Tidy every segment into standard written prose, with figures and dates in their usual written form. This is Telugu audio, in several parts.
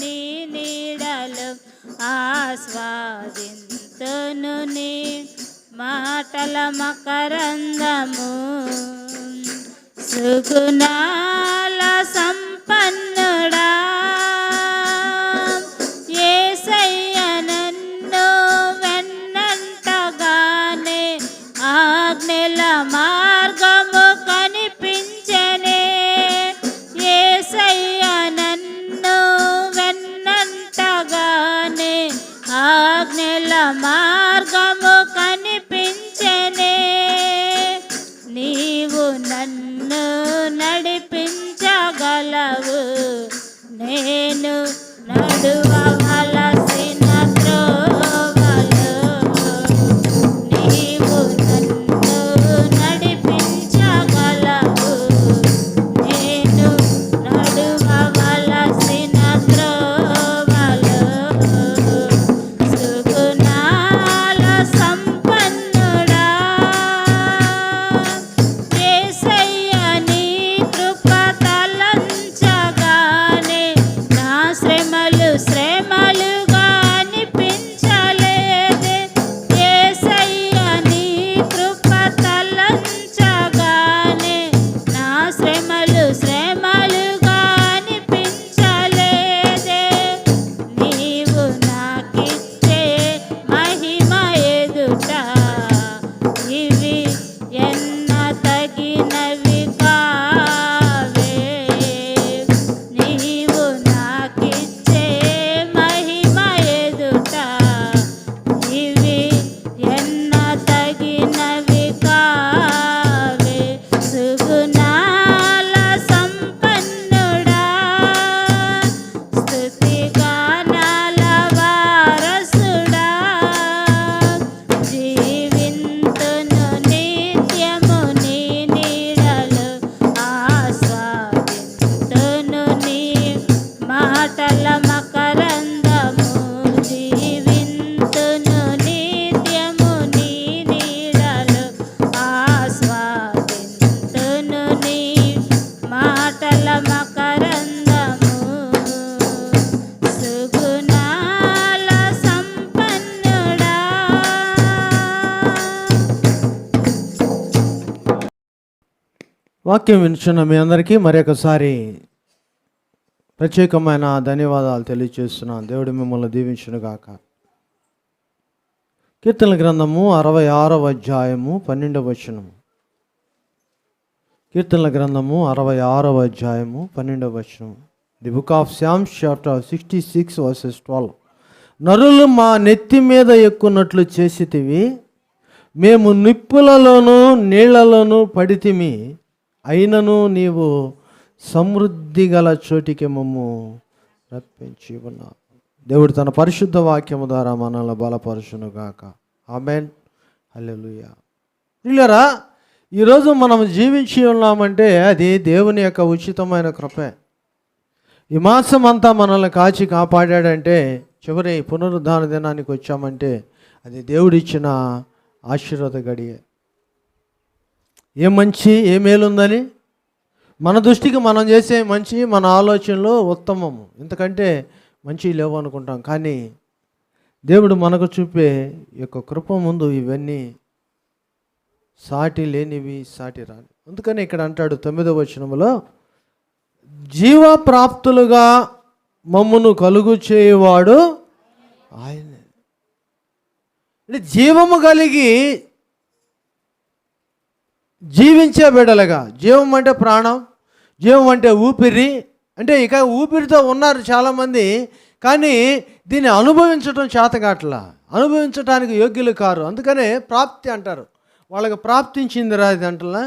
నీ నీడలు ఆస్వాదింతును నీ మాటల మకరందము. సుగుణాల సంపన్నుడా యేసయ్య నన్ను వెన్నంటగానే ఆజ్ఞల మార్గము కనిపించెనే. యేసయ్య నన్ను వెన్నంటగానే ఆజ్ఞల మార్గము కనిపించెనే. నీవు నన్ను నడిపించగలవు, నేను నడువవలసిన త్రోవలో. నీవు నన్ను నడిపించగలవు, నేను నడువవలసిన త్రోవలో. సుగుణాల సంపన్నుడా యేసయ్య నీ కృప తలంచగానే నా శ్రమలు శ్రమలుగా అనిపించలేదే. యేసయ్య నీ కృప తలంచగానే నా శ్రమలు శ్రమలుగా అనిపించలేదే. నీవు నాకిచ్చే మహిమ ఎదుట ఇవి ఎన్న తగినవి కావే. నీవు నాకిచ్చే మహిమ ఎదుట ఇవి ఎన్న తగినవి కావే. సుగుణాల సంపన్నుడా స్తుతిగానాల వారసుడా జీవింతును నిత్యము నీ నీడలు ఆస్వాదింతును నీ మాటల మకరందము. జీవింతును నిత్యము నీ నీడలు ఆస్వాదింతును నీ మాటల మకరందము. సుగుణాల సంపన్నుడా. వాక్యం వింటున్న మీ అందరికీ మరొకసారి ప్రత్యేకమైన ధన్యవాదాలు తెలియజేస్తున్నాను. దేవుడు మిమ్మల్ని దీవించును గాక. కీర్తనల గ్రంథము 66వ అధ్యాయము 12వ వచనం. కీర్తనల గ్రంథము 66వ అధ్యాయము 12వ వచనం. The book of Psalms chapter 66 verses 12. నరులు మా నెత్తి మీద ఎక్కున్నట్లు చేసితివి, మేము నిప్పులలోనూ నీళ్లలోనూ పడితిమి, అయినను నీవు సమృద్ధి గల చోటికి మమ్ము రప్పించి ఉన్నావు. దేవుడు తన పరిశుద్ధ వాక్యము ద్వారా మనల్ని బలపరచును గాక. ఆమేన్. హల్లెలూయా. ప్రియులారా, ఈరోజు మనం జీవించి ఉన్నామంటే అది దేవుని యొక్క ఉచితమైన కృపే. ఈ మాసం అంతా మనల్ని కాచి కాపాడాడంటే, చివరి పునరుద్ధాన దినానికి వచ్చామంటే అది దేవుడిచ్చిన ఆశీర్వాద గడియే. ఏ మంచి ఏ మేలుందని మన దృష్టికి మనం చేసే మంచి మన ఆలోచనలో ఉత్తమము, ఇంతకంటే మంచి లేవు అనుకుంటాం. కానీ దేవుడు మనకు చూపే యొక్క కృప ముందు ఇవన్నీ సాటి లేనివి, సాటి రాని. అందుకని ఇక్కడ అంటాడు 9వ వచనములో, జీవప్రాప్తులుగా మమ్మును కలుగు చేయువాడు ఆయనే. అంటే జీవము కలిగి జీవించే బిడ్డలుగా. జీవం అంటే ప్రాణం, జీవం అంటే ఊపిరి. అంటే ఇక ఊపిరితో ఉన్నారు చాలామంది, కానీ దీన్ని అనుభవించడం చేతగాట్లా, అనుభవించడానికి యోగ్యులు కారు. అందుకనే ప్రాప్తి అంటారు. వాళ్ళకి ప్రాప్తించింది రా ఇది అంటలా,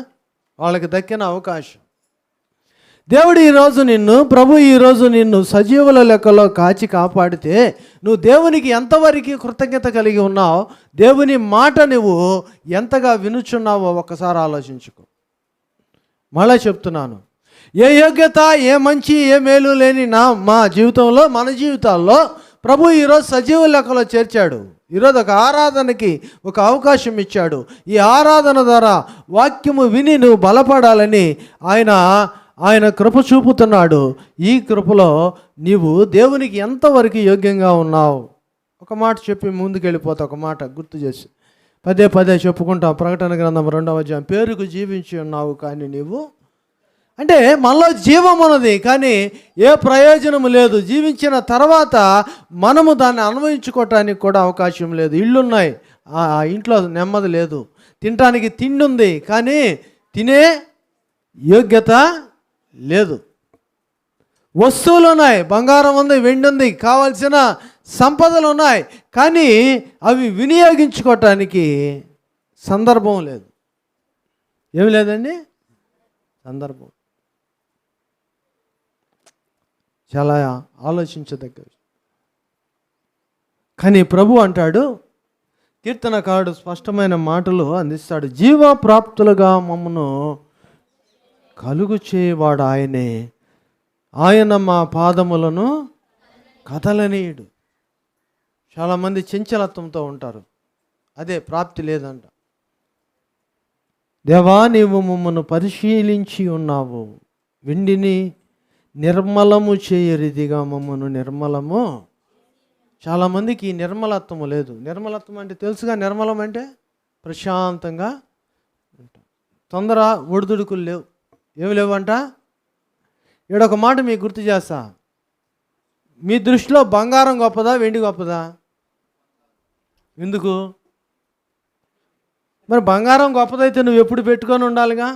వాళ్ళకి దక్కిన అవకాశం. దేవుడు ఈరోజు నిన్ను, ప్రభు ఈరోజు నిన్ను సజీవుల లెక్కలో కాచి కాపాడితే నువ్వు దేవునికి ఎంతవరకు కృతజ్ఞత కలిగి ఉన్నావు, దేవుని మాట నువ్వు ఎంతగా వినుచున్నావో ఒక్కసారి ఆలోచించుకో. మళ్ళీ చెప్తున్నాను, ఏ యోగ్యత, ఏ మంచి, ఏ మేలు లేని మా జీవితంలో, మన జీవితాల్లో ప్రభు ఈరోజు సజీవ లెక్కలో చేర్చాడు. ఈరోజు ఒక ఆరాధనకి ఒక అవకాశం ఇచ్చాడు. ఈ ఆరాధన ద్వారా వాక్యము విని నువ్వు బలపడాలని ఆయన ఆయన కృప చూపుతున్నాడు. ఈ కృపలో నీవు దేవునికి ఎంతవరకు యోగ్యంగా ఉన్నావు? ఒక మాట చెప్పి ముందుకెళ్ళిపోతా, ఒక మాట గుర్తు చేసి పదే పదే చెప్పుకుంటాం. ప్రకటన గ్రంథం 2వ అధ్యాయం, పేరుకు జీవించి ఉన్నావు కానీ నీవు, అంటే మనలో జీవం ఉన్నది కానీ ఏ ప్రయోజనము లేదు. జీవించిన తర్వాత మనము దాన్ని అన్వయించుకోవటానికి కూడా అవకాశం లేదు. ఇళ్ళున్నాయి, ఆ ఇంట్లో నెమ్మది లేదు. తినటానికి తిండి ఉంది కానీ తినే యోగ్యత లేదు. వస్తువులు ఉన్నాయి, బంగారం ఉంది, వెండి ఉంది, కావాల్సిన సంపదలు ఉన్నాయి కానీ అవి వినియోగించుకోవటానికి సందర్భం లేదు. ఏమి లేదండి, సందర్భం. చాలా ఆలోచించదగ్గ విషయం. కానీ ప్రభు అంటాడు, కీర్తనకారుడు స్పష్టమైన మాటలు అందిస్తాడు. జీవప్రాప్తులుగా మమ్మను కలుగు చేయవాడు ఆయనే, ఆయన మా పాదములను కదలనీయుడు. చాలామంది చంచలత్వంతో ఉంటారు, అదే ప్రాప్తి లేదంట. దేవా నీవు మమ్మను పరిశీలించి ఉన్నావు, వెండిని నిర్మలము చేయరిదిగా మమ్మను నిర్మలము. చాలామందికి ఈ నిర్మలత్వము లేదు. నిర్మలత్వం అంటే తెలుసుగా, నిర్మలం అంటే ప్రశాంతంగా ఉంటాం, తొందర ఒడిదుడుకులు లేవు, ఏమి లేవంట. ఈడొక మాట మీకు గుర్తు చేస్తా. మీ దృష్టిలో బంగారం గొప్పదా, వెండి గొప్పదా? ఎందుకు? మరి బంగారం గొప్పదైతే నువ్వు ఎప్పుడు పెట్టుకొని ఉండాలిగా.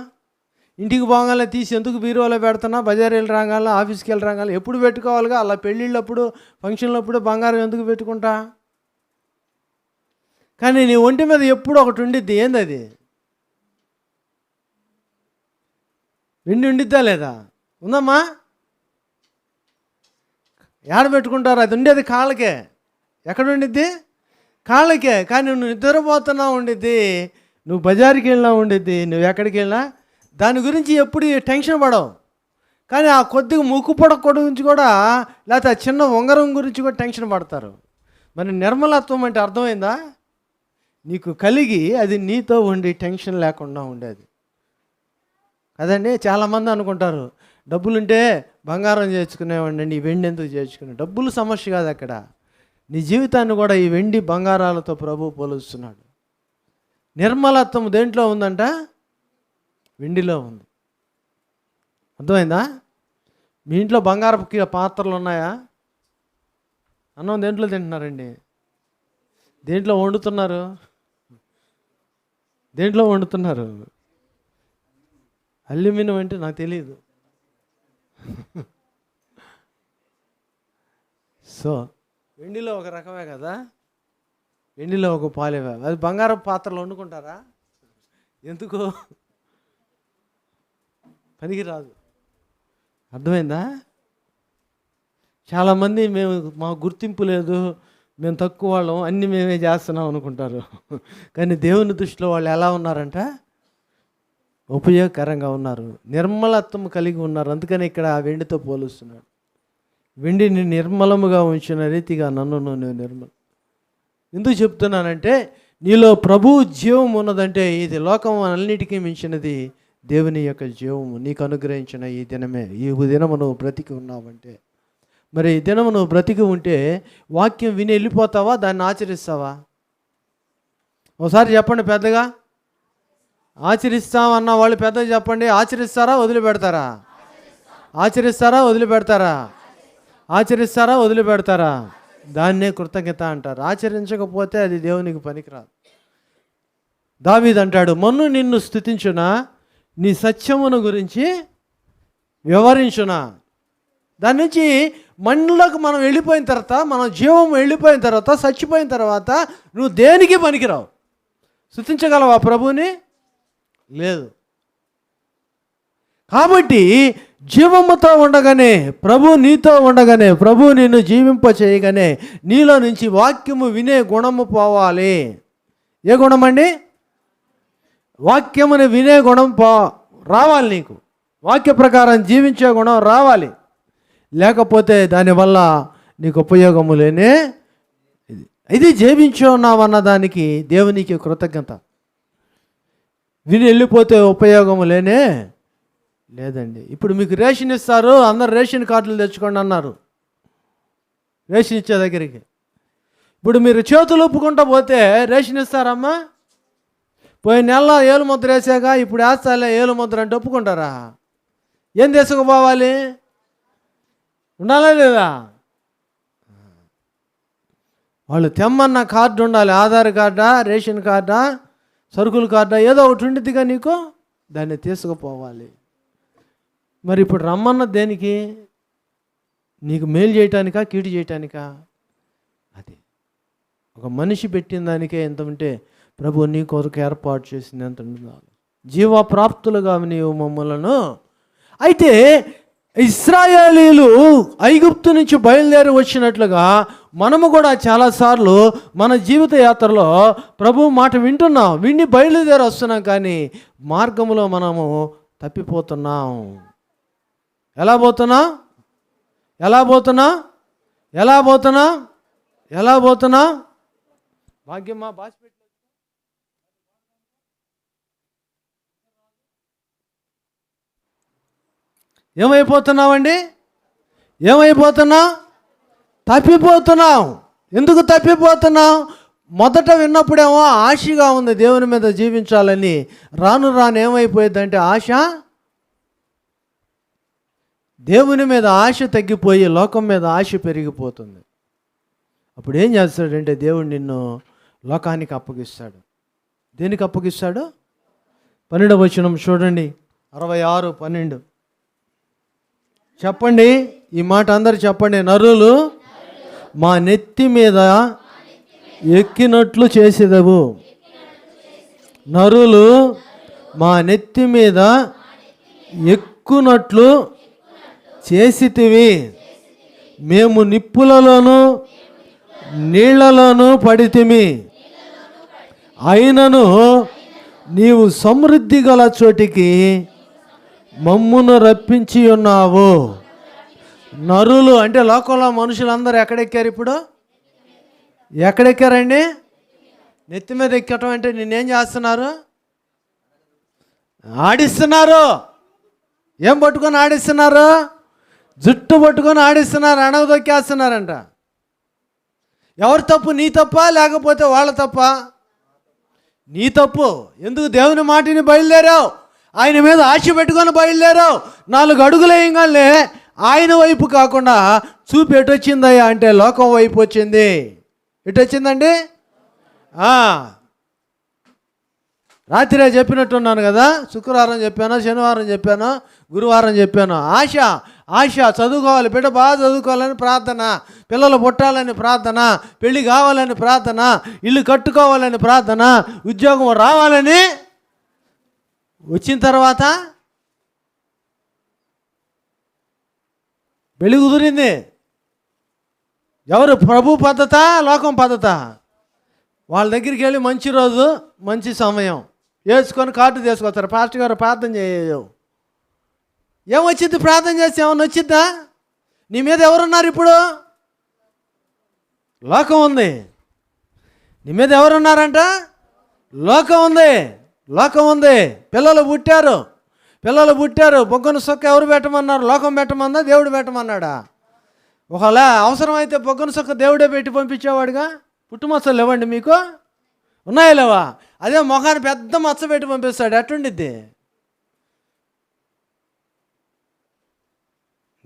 ఇంటికి పోగానే తీసి ఎందుకు బీరువాలో పెడుతున్నా? బజార్ వెళ్ళి రాగాల, ఆఫీస్కి వెళ్ళి రాగాల ఎప్పుడు పెట్టుకోవాలిగా. అలా పెళ్ళిళ్ళప్పుడు, ఫంక్షన్లప్పుడు బంగారం ఎందుకు పెట్టుకుంటా? కానీ నీ ఒంటి మీద ఎప్పుడు ఒకటి ఉండిద్ది. ఏంది అది? వెండి ఉండిద్దా లేదా? ఉందమ్మా. ఏడ పెట్టుకుంటారు? అది ఉండేది కాళ్ళకే. ఎక్కడ ఉండిద్ది? కాళ్ళకే. కానీ నువ్వు నిద్రపోతున్నా ఉండిద్ది, నువ్వు బజార్కి వెళ్ళినా ఉండిద్ది, నువ్వు ఎక్కడికి వెళ్ళినా దాని గురించి ఎప్పుడు టెన్షన్ పడవు. కానీ ఆ కొద్దిగా ముక్కు పొడక గురించి కూడా, లేకపోతే ఆ చిన్న ఉంగరం గురించి కూడా టెన్షన్ పడతారు. మరి నిర్మలత్వం అంటే అర్థమైందా? నీకు కలిగి అది నీతో ఉండి టెన్షన్ లేకుండా ఉండేది కదండి. చాలామంది అనుకుంటారు, డబ్బులుంటే బంగారం చేర్చుకునేవాడిని, ఈ వెండి ఎందుకు చేర్చుకునే? డబ్బులు సమస్య కాదు అక్కడ. నీ జీవితాన్ని కూడా ఈ వెండి బంగారాలతో ప్రభు పోలుస్తున్నాడు. నిర్మలత్వం దేంట్లో ఉందంట? వెండిలో ఉంది. అర్థమైందా? మీ ఇంట్లో బంగారపు పాత్రలు ఉన్నాయా? అన్నం దేంట్లో తింటున్నారండి? దేంట్లో వండుతున్నారు? దేంట్లో వండుతున్నారు? అల్యూమినియం అంటే నాకు తెలియదు. సో వెండిలో ఒక రకమే కదా, వెండిలో ఒక పాలేవే. అది బంగారపు పాత్రలు వండుకుంటారా? ఎందుకు? పనికి రాదు. అర్థమైందా? చాలామంది మా గుర్తింపు లేదు, మేము తక్కువ వాళ్ళం, అన్నీ మేమే చేస్తున్నాం అనుకుంటారు. కానీ దేవుని దృష్టిలో వాళ్ళు ఎలా ఉన్నారంట? ఉపయోగకరంగా ఉన్నారు, నిర్మలత్వం కలిగి ఉన్నారు. అందుకని ఇక్కడ ఆ వెండితో పోలుస్తున్నాడు. వెండిని నిర్మలముగా ఉంచిన రీతిగా నన్ను నేను నిర్మలం. ఎందుకు చెప్తున్నానంటే, నీలో ప్రభు జీవం ఉన్నదంటే ఇది లోకం అన్నిటికీ మించినది దేవుని యొక్క జీవము నీకు అనుగ్రహించిన ఈ దినమే. ఈ దినము నువ్వు బ్రతికి ఉన్నావంటే, మరి ఈ దినము నువ్వు బ్రతికి ఉంటే వాక్యం విని వెళ్ళిపోతావా, దాన్ని ఆచరిస్తావా? ఒకసారి చెప్పండి పెద్దగా. ఆచరిస్తామన్న వాళ్ళు పెద్దగా చెప్పండి. ఆచరిస్తారా వదిలిపెడతారా? ఆచరిస్తారా వదిలిపెడతారా? ఆచరిస్తారా వదిలిపెడతారా? దాన్నే కృతజ్ఞత అంటారు. ఆచరించకపోతే అది దేవునికి పనికిరాదు. దావీదు అంటాడు, మన్ను నిన్ను స్తుతించునా, నీ సత్యమును గురించి వివరించునా. దాని నుంచి మన్నులోకి మనం వెళ్ళిపోయిన తర్వాత, మన జీవం వెళ్ళిపోయిన తర్వాత, చచ్చిపోయిన తర్వాత నువ్వు దేనికి పనికిరావు. స్తుతించగలవా ప్రభుని? లేదు. కాబట్టి జీవముతో ఉండగానే, ప్రభు నీతో ఉండగానే, ప్రభు నిన్ను జీవింప చేయగానే నీలో నుంచి వాక్యము వినే గుణము పోవాలి. ఏ గుణం అండి? వాక్యముని వినే గుణం రావాలి. నీకు వాక్య ప్రకారం జీవించే గుణం రావాలి. లేకపోతే దానివల్ల నీకు ఉపయోగము లేనే. ఇది జీవించే ఉన్నావన్న దానికి దేవునికి కృతజ్ఞత. విని వెళ్ళిపోతే ఉపయోగము లేనే లేదండి. ఇప్పుడు మీకు రేషన్ ఇస్తారు, అందరు రేషన్ కార్డులు తెచ్చుకోండి అన్నారు రేషన్ ఇచ్చే దగ్గరికి. ఇప్పుడు మీరు చేతులు ఒప్పుకుంటా పోతే రేషన్ ఇస్తారమ్మా? పోయిన నెలలో ఏలు ముద్ర వేసాక ఇప్పుడు వేస్తాలే ఏలు ముద్ర అంటే ఒప్పుకుంటారా? ఏం తీసుకుపోవాలి? ఉండాలా లేదా? వాళ్ళు తెమ్మన్న కార్డు ఉండాలి. ఆధార్ కార్డా, రేషన్ కార్డా, సరుకుల కార్డా, ఏదో ఒకటి ఉండిద్దిగా నీకు, దాన్ని తీసుకుపోవాలి. మరి ఇప్పుడు రమ్మన్న దేనికి? నీకు మేలు చేయటానికా, కీడు చేయటానికా? అది ఒక మనిషి పెట్టిన దానికే ఎంత ఉంటే ప్రభు నీ కొరకు ఏర్పాటు చేసింది ఎంత ఉండాలి. జీవప్రాప్తులుగా నీవు మమ్మలను. అయితే ఇశ్రాయేలీలు ఐగుప్తు నుంచి బయలుదేరి వచ్చినట్లుగా మనము కూడా చాలాసార్లు మన జీవిత యాత్రలో ప్రభు మాట వింటున్నాం, విని బయలుదేరి వస్తున్నాం, కానీ మార్గంలో మనము తప్పిపోతున్నాం. ఎలా పోతున్నా? భాగ్యమ్మా బాసిపెట్టి ఏమైపోతున్నావండి? తప్పిపోతున్నావు. ఎందుకు తప్పిపోతున్నావు? మొదట విన్నప్పుడేమో ఆశగా ఉంది దేవుని మీద జీవించాలని, రాను రాను ఏమైపోయిందంటే ఆశ, దేవుని మీద ఆశ తగ్గిపోయి లోకం మీద ఆశ పెరిగిపోతుంది. అప్పుడు ఏం చేస్తాడంటే దేవుడు నిన్ను లోకానికి అప్పగిస్తాడు. దేనికి అప్పగిస్తాడు? 12వ వచనం చూడండి, 66:12. చెప్పండి ఈ మాట, అందరు చెప్పండి. నరులు మా నెత్తి మీద ఎక్కినట్లు చేసేదవు. నరులు మా నెత్తి మీద ఎక్కునట్లు చేసితివి. మేము నిప్పులలోను నీళ్లలోనూ పడితిమి, అయినను నీవు సమృద్ధి గల చోటికి మమ్మును రప్పించి ఉన్నావు. నరులు అంటే లోకంలో మనుషులందరూ ఎక్కడెక్కారు? ఇప్పుడు ఎక్కడెక్కారండి? నెత్తి మీద ఎక్కటం అంటే నిన్నేం చేస్తున్నారు? ఆడిస్తున్నారు. ఏం పట్టుకొని ఆడిస్తున్నారు? జుట్టు పట్టుకొని ఆడిస్తున్నారు, అణగదొక్కేస్తున్నారంట. ఎవరు తప్పు? నీ తప్పా లేకపోతే వాళ్ళ తప్పా? నీ తప్పు. ఎందుకు దేవుని మాటిని బయలుదేరావు? ఆయన మీద ఆశ పెట్టుకొని బయలుదేరావు. 4 అడుగులు వేయగానే ఆయన వైపు కాకుండా చూపు ఎటొచ్చిందయ్యా అంటే లోకం వైపు వచ్చింది. ఎటొచ్చిందండి? రాత్రే చెప్పినట్టున్నాను కదా, శుక్రవారం చెప్పాను, శనివారం చెప్పాను, గురువారం చెప్పాను. ఆశ చదువుకోవాలి, బిడ్డ బాగా చదువుకోవాలని ప్రార్థన, పిల్లలు పుట్టాలని ప్రార్థన, పెళ్ళి కావాలని ప్రార్థన, ఇల్లు కట్టుకోవాలని ప్రార్థన, ఉద్యోగం రావాలని. వచ్చిన తర్వాత పెళ్ళి కుదిరింది. ఎవరు? ప్రభు పద్ధత, లోకం పద్ధత? వాళ్ళ దగ్గరికి వెళ్ళి మంచి రోజు మంచి సమయం వేసుకొని కార్డు తీసుకొస్తారు. పాస్టర్ గారు ప్రార్థన చేయవు. ఏమొచ్చింది? ప్రార్థన చేస్తే ఏమన్నా వచ్చిద్దా? నీ మీద ఎవరున్నారు? ఇప్పుడు లోకం ఉంది. నీ మీద ఎవరున్నారంట? లోకం ఉంది. పిల్లలు పుట్టారు. బొగ్గను సొక్క ఎవరు పెట్టమన్నారు? లోకం పెట్టమన్నా, దేవుడు పెట్టమన్నాడా? ఒకవేళ అవసరమైతే బొగ్గను సొక్క దేవుడే పెట్టి పంపించేవాడుగా. పుట్టుమచ్చలు లేవండి మీకు? ఉన్నాయా లేవా? అదే మొఖాన్ని పెద్ద మచ్చ పెట్టి పంపిస్తాడు, ఎట్టుండిద్ది?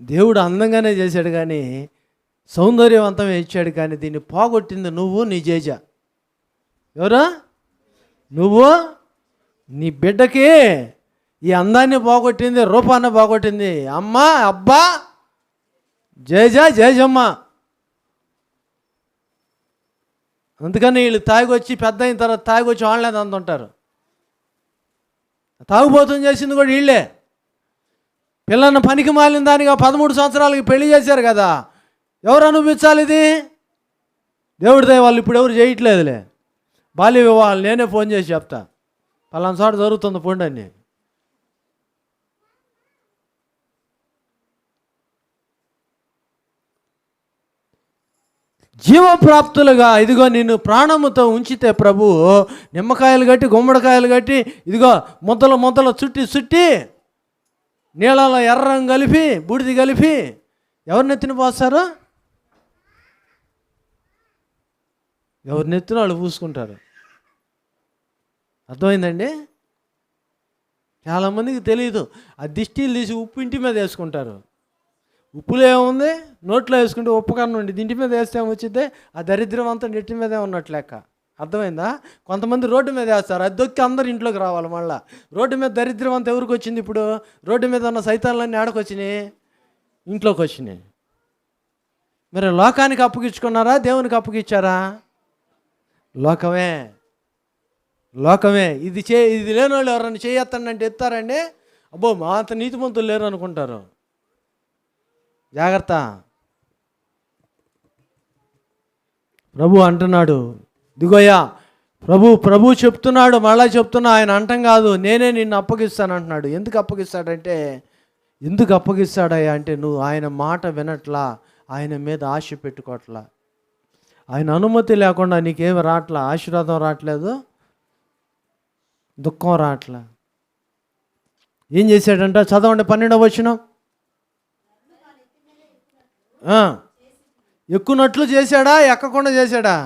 దేవుడు అందంగానే చేశాడు కానీ, సౌందర్యవంతమే ఇచ్చాడు కానీ, దీన్ని పోగొట్టింది నువ్వు, నీ జేజ. ఎవరు? నువ్వు. నీ బిడ్డకి ఈ అందాన్ని పోగొట్టింది, రూపాన్ని పోగొట్టింది అమ్మ, అబ్బా, జేజమ్మ. అందుకని వీళ్ళు తాగొచ్చి పెద్ద అయిన తర్వాత తాగొచ్చి వాళ్ళని అందుంటారు. తాగుబోతం చేసింది కూడా వీళ్ళే. పిల్లలను పనికి మాలిన దానిగా 13 సంవత్సరాలకి పెళ్లి చేశారు కదా. ఎవరు అనుభవించాలి ఇది? దేవుడి దయ వాళ్ళు ఇప్పుడు ఎవరు చేయట్లేదులే. బాల్య వివాహాలు నేనే ఫోన్ చేసి చెప్తా, పలానా చోట జరుగుతుంది పోండి అని. జీవప్రాప్తులుగా ఇదిగో నిన్ను ప్రాణముతో ఉంచితే ప్రభు నిమ్మకాయలు కట్టి, గుమ్మడికాయలు కట్టి, ఇదిగో ముద్దలు చుట్టి నీళ్ళలో ఎర్ర రంగు కలిపి బూడిది కలిపి ఎవరి నెత్తిన పోస్తారు? ఎవరి నెత్తిన వాళ్ళు పూసుకుంటారు. అర్థమైందండి? చాలామందికి తెలియదు. ఆ దిష్టిలు తీసి ఉప్పు ఇంటి మీద వేసుకుంటారు. ఉప్పులో ఏముంది? నోట్లో వేసుకుంటే ఉప్పు కన్నా ఉండి ఇంటి మీద వేస్తే ఏమొచ్చిద్ది? ఆ దరిద్రం అంతా నెట్టి మీదే ఉన్నట్లు లెక్క. అర్థమైందా? కొంతమంది రోడ్డు మీద వేస్తారు, అది దొక్కి అందరు ఇంట్లోకి రావాలి. మళ్ళీ రోడ్డు మీద దరిద్రం అంతా ఎవరికి వచ్చింది? ఇప్పుడు రోడ్డు మీద ఉన్న సైతాన్లన్నీ ఆడకొచ్చినాయి, ఇంట్లోకి వచ్చినాయి. మరి లోకానికి అప్పగించుకున్నారా, దేవునికి అప్పగించారా? లోకమే. ఇది లేని వాళ్ళు ఎవరన్నా చేయొత్తండి ఎత్తారండి, అబ్బో మా అంత నీతిమంతులు లేరు అనుకుంటారు. జాగ్రత్త. ప్రభు అంటున్నాడు, దిగోయ్యా, ప్రభు చెప్తున్నాడు, మళ్ళా చెప్తున్నా, ఆయన అంటం కాదు, నేనే నిన్ను అప్పగిస్తాను అంటున్నాడు. ఎందుకు అప్పగిస్తాడయ్యా అంటే నువ్వు ఆయన మాట వినట్లా, ఆయన మీద ఆశ పెట్టుకోవట్లా. ఆయన అనుమతి లేకుండా నీకేమి రావట్లా, ఆశీర్వాదం రావట్లేదు, దుఃఖం రావట్లా. ఏం చేశాడంట? చదవండి 12వ వచనం. ఎక్కునట్లు చేశాడా, ఎక్కకుండా చేశాడా?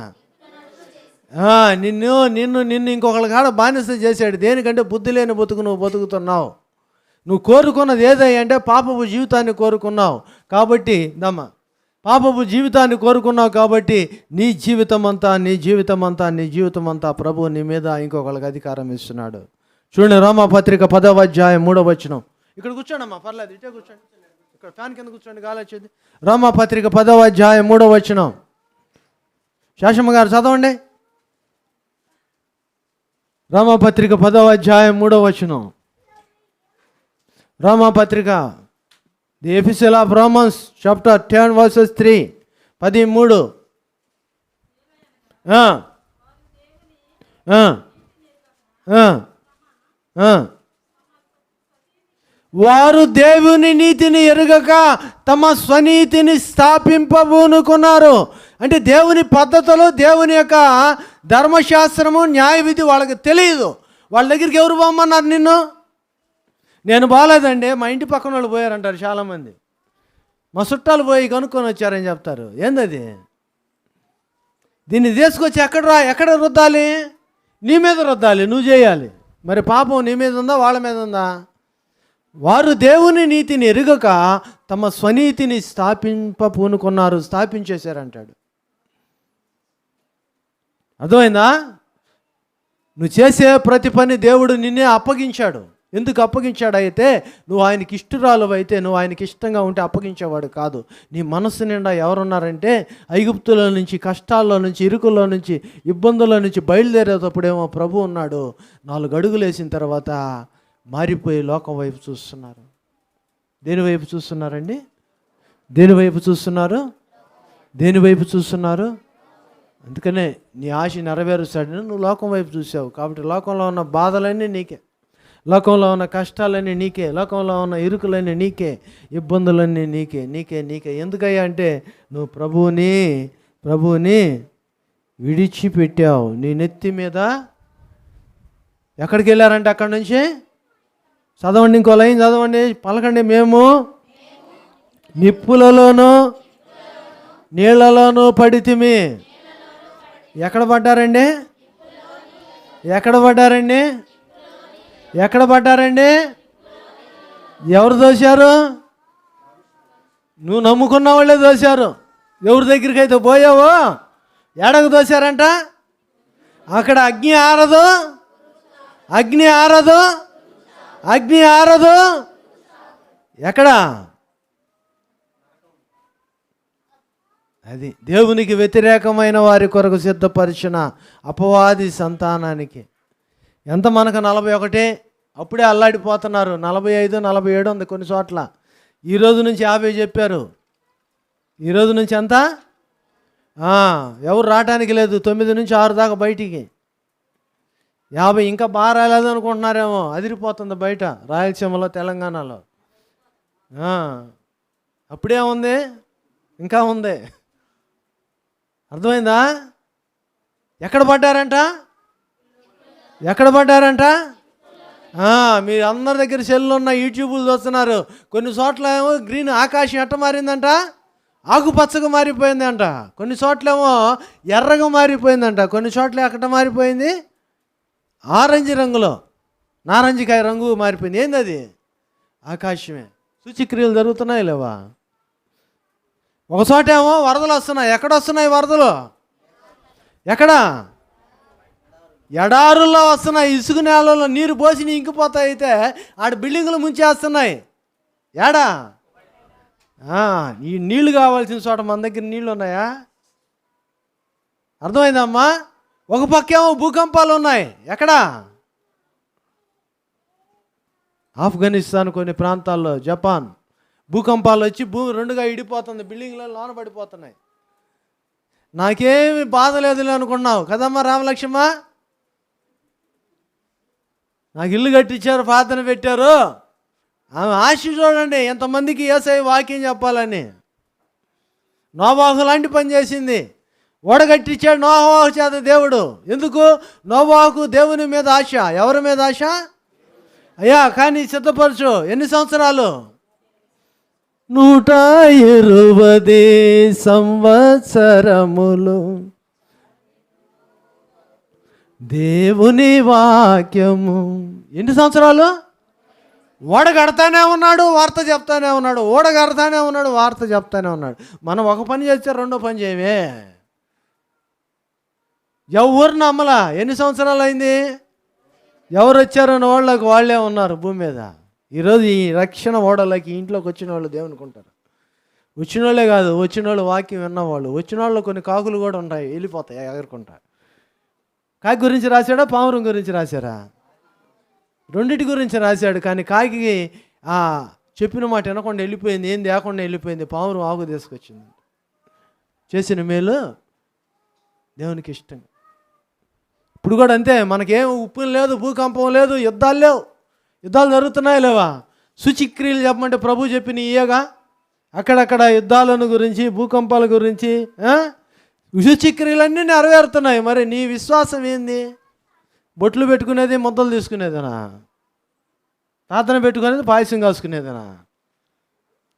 నిన్ను ఇంకొకళ్ళ కాడ బానిస చేశాడు. దేనికంటే బుద్ధి లేని బతుకు నువ్వు బతుకుతున్నావు. నువ్వు కోరుకున్నది ఏదంటే పాపపు జీవితాన్ని కోరుకున్నావు కాబట్టి పాపపు జీవితాన్ని కోరుకున్నావు కాబట్టి నీ జీవితం అంతా ప్రభువు నీ మీద ఇంకొకళ్ళకి అధికారం ఇస్తున్నాడు. చూడండి, రోమాపత్రిక 10వ అధ్యాయం 3వ వచనం. ఇక్కడ కూర్చోండమ్మా, పర్లేదు, ఇటే కూర్చోండి, ఇక్కడ ఫ్యాన్ కింద కూర్చోండి, గాలి వచ్చేది. రోమాపత్రిక 10వ అధ్యాయం 3వ వచనం. శాషమ్మ గారు చదవండి. రోమాపత్రిక 10వ అధ్యాయం 3వ వచనం. రోమాపత్రిక, the epistle of Romans chapter 10 verses 3, 13. వారు దేవుని నీతిని ఎరుగక తమ స్వనీతిని స్థాపింపబూనుకున్నారు. అంటే దేవుని పద్ధతులు, దేవుని యొక్క ధర్మశాస్త్రము, న్యాయ విధి వాళ్ళకి తెలియదు. వాళ్ళ దగ్గరికి ఎవరు పోమన్నారు నిన్ను? నేను బాగాలేదండి, మా ఇంటి పక్కన వాళ్ళు పోయారంటారు చాలామంది. మా చుట్టాలు పోయి కనుక్కొని వచ్చారని చెప్తారు. ఏందది? దీన్ని తీసుకొచ్చి ఎక్కడ రుద్దాలి? నీ మీద రుద్దాలి, నువ్వు చేయాలి. మరి పాపం నీ మీద ఉందా, వాళ్ళ మీద ఉందా? వారు దేవుని నీతిని ఎరుగక తమ స్వనీతిని పూనుకున్నారు, స్థాపించేశారంటాడు. అర్థమైందా? నువ్వు చేసే ప్రతి పని దేవుడు నిన్నే అప్పగించాడు. ఎందుకు అప్పగించాడు? అయితే నువ్వు ఆయనకి ఇష్టరాలు అయితే, నువ్వు ఆయనకి ఇష్టంగా ఉంటే అప్పగించేవాడు కాదు. నీ మనస్సు నిండా ఎవరున్నారంటే ఐగుప్తుల నుంచి, కష్టాల్లో నుంచి, ఇరుకుల్లో నుంచి, ఇబ్బందుల నుంచి బయలుదేరేటప్పుడేమో ప్రభు ఉన్నాడు. 4 అడుగులు వేసిన తర్వాత మారిపోయి లోకం వైపు చూస్తున్నారు. దేని వైపు చూస్తున్నారండి? దేని వైపు చూస్తున్నారు? అందుకనే నీ ఆశ నెరవేరుస్తాడని నువ్వు లోకం వైపు చూసావు. కాబట్టి లోకంలో ఉన్న బాధలన్నీ నీకే, లోకంలో ఉన్న కష్టాలన్నీ నీకే, లోకంలో ఉన్న ఇరుకులన్నీ నీకే, ఇబ్బందులన్నీ నీకే. ఎందుకయ్యా అంటే నువ్వు ప్రభువుని విడిచిపెట్టావు. నీ నెత్తి మీద ఎక్కడికి వెళ్ళారంటే అక్కడి నుంచి చదవండి, ఇంకో లైన్ చదవండి, పలకండి. మేము నిప్పులలోనూ నీళ్లలోనూ పడితిమి. ఎక్కడ పడ్డారండి? ఎవరు దోశారు? నువ్వు నమ్ముకున్న వాళ్ళే దోశారు. ఎవరి దగ్గరికి అయితే పోయావో ఎడకు దోశారంట. అక్కడ అగ్ని ఆరదు. ఎక్కడ? అది దేవునికి వ్యతిరేకమైన వారి కొరకు సిద్ధపరిచిన అపవాది సంతానానికి. ఎంత మనకు 41, అప్పుడే అల్లాడిపోతున్నారు. 45, 47 ఉంది కొన్ని చోట్ల. ఈరోజు నుంచి 50 చెప్పారు. ఈరోజు నుంచి ఎంత? ఎవరు రావటానికి లేదు. 9 నుంచి 6 దాకా బయటికి. 50 ఇంకా బాగా రాలేదు అనుకుంటున్నారేమో. అదిరిపోతుంది బయట, రాయలసీమలో, తెలంగాణలో. అప్పుడే ఉంది, ఇంకా ఉంది. అర్థమైందా? ఎక్కడ పడ్డారంట? మీరు అందరి దగ్గర సెల్లు ఉన్న యూట్యూబ్లు చూస్తున్నారు. కొన్ని చోట్ల ఏమో గ్రీన్ ఆకాశం ఎట్ట మారిందంట, ఆకుపచ్చగా మారిపోయిందంట. కొన్ని చోట్లేమో ఎర్రగా మారిపోయిందంట. కొన్ని చోట్ల ఎక్కడ మారిపోయింది, ఆరెంజ్ రంగులో, నారంజికాయ రంగు మారిపోయింది. ఏంది అది? ఆకాశమే. సూచక్రియలు జరుగుతున్నాయి లేవా? ఒక చోట ఏమో వరదలు వస్తున్నాయి. ఎక్కడ వస్తున్నాయి వరదలు? ఎక్కడ? ఎడారుల్లో వస్తున్నాయి. ఇసుక నేలలో నీరు పోసి ఇంకిపోతాయి. అయితే ఆడ బిల్డింగులు ముంచేస్తున్నాయి. ఏడా? ఈ నీళ్లు కావాల్సిన చోట మన దగ్గర నీళ్ళు ఉన్నాయా? అర్థమైందమ్మా? ఒక పక్కేమో భూకంపాలు ఉన్నాయి. ఎక్కడ? ఆఫ్ఘనిస్తాన్ కొన్ని ప్రాంతాల్లో, జపాన్ భూకంపాలు వచ్చి భూమి రెండుగా ఇడిపోతుంది, బిల్డింగ్లలో లోన పడిపోతున్నాయి. నాకేమి బాధ లేదులే అనుకున్నావు కదమ్మా రామలక్ష్మ? నాకు ఇల్లు కట్టించారు, ప్రార్థన పెట్టారు. ఆమె ఆశ చూడండి, ఎంతమందికి యేసయ్య వాక్యం చెప్పాలని. నోవాహు లాంటి పని చేసింది. ఓడగట్టించాడు నోవాహు చేత దేవుడు. ఎందుకు? నోవాహుకు దేవుని మీద ఆశ. ఎవరి మీద ఆశ? అయ్యా కానీ సిద్ధపరచు. ఎన్ని సంవత్సరాలు? 120 సంవత్సరములు దేవుని వాక్యము. ఎన్ని సంవత్సరాలు? ఓడ కడతానే ఉన్నాడు, వార్త చెప్తానే ఉన్నాడు. ఓడ కడతానే ఉన్నాడు, వార్త చెప్తానే ఉన్నాడు. మనం ఒక పని చేస్తే రెండో పని చేయమే. ఎవరు నమ్మలా? ఎన్ని సంవత్సరాలు అయింది? ఎవరు వచ్చారన్న వాళ్ళకి వాళ్ళే ఉన్నారు భూమి మీద. ఈరోజు ఈ రక్షణ ఓడలకి ఇంట్లోకి వచ్చిన వాళ్ళు దేవునికి ఉంటారు. వచ్చిన వాళ్ళే కాదు, వచ్చిన వాళ్ళు వాక్యం విన్నవాళ్ళు. వచ్చిన వాళ్ళు కొన్ని కాకులు కూడా ఉంటాయి, వెళ్ళిపోతాయి ఎగరుకుంటా. కాకి గురించి రాశాడా, పావురం గురించి రాశారా? రెండింటి గురించి రాశాడు. కానీ కాకి చెప్పిన మాట వినకుండా వెళ్ళిపోయింది. ఏం లేకుండా వెళ్ళిపోయింది. పావురం ఆకు తీసుకొచ్చింది. చేసిన మేలు దేవునికి ఇష్టం. ఇప్పుడు కూడా అంతే. మనకేం ఉప్పు లేదు, భూకంపం లేదు, యుద్ధాలు లేవు. యుద్ధాలు జరుగుతున్నాయి లేవా? సూచిక్రియలు చెప్పమంటే ప్రభు చెప్పిన ఇయ్యగా అక్కడక్కడ యుద్ధాలను గురించి, భూకంపాల గురించి సూచిక్రియలన్నీ నెరవేరుతున్నాయి. మరి నీ విశ్వాసం ఏంది? బొట్లు పెట్టుకునేది, ముద్దలు తీసుకునేదనా? ప్రార్థన పెట్టుకునేది, పాయసం కాసుకునేదనా?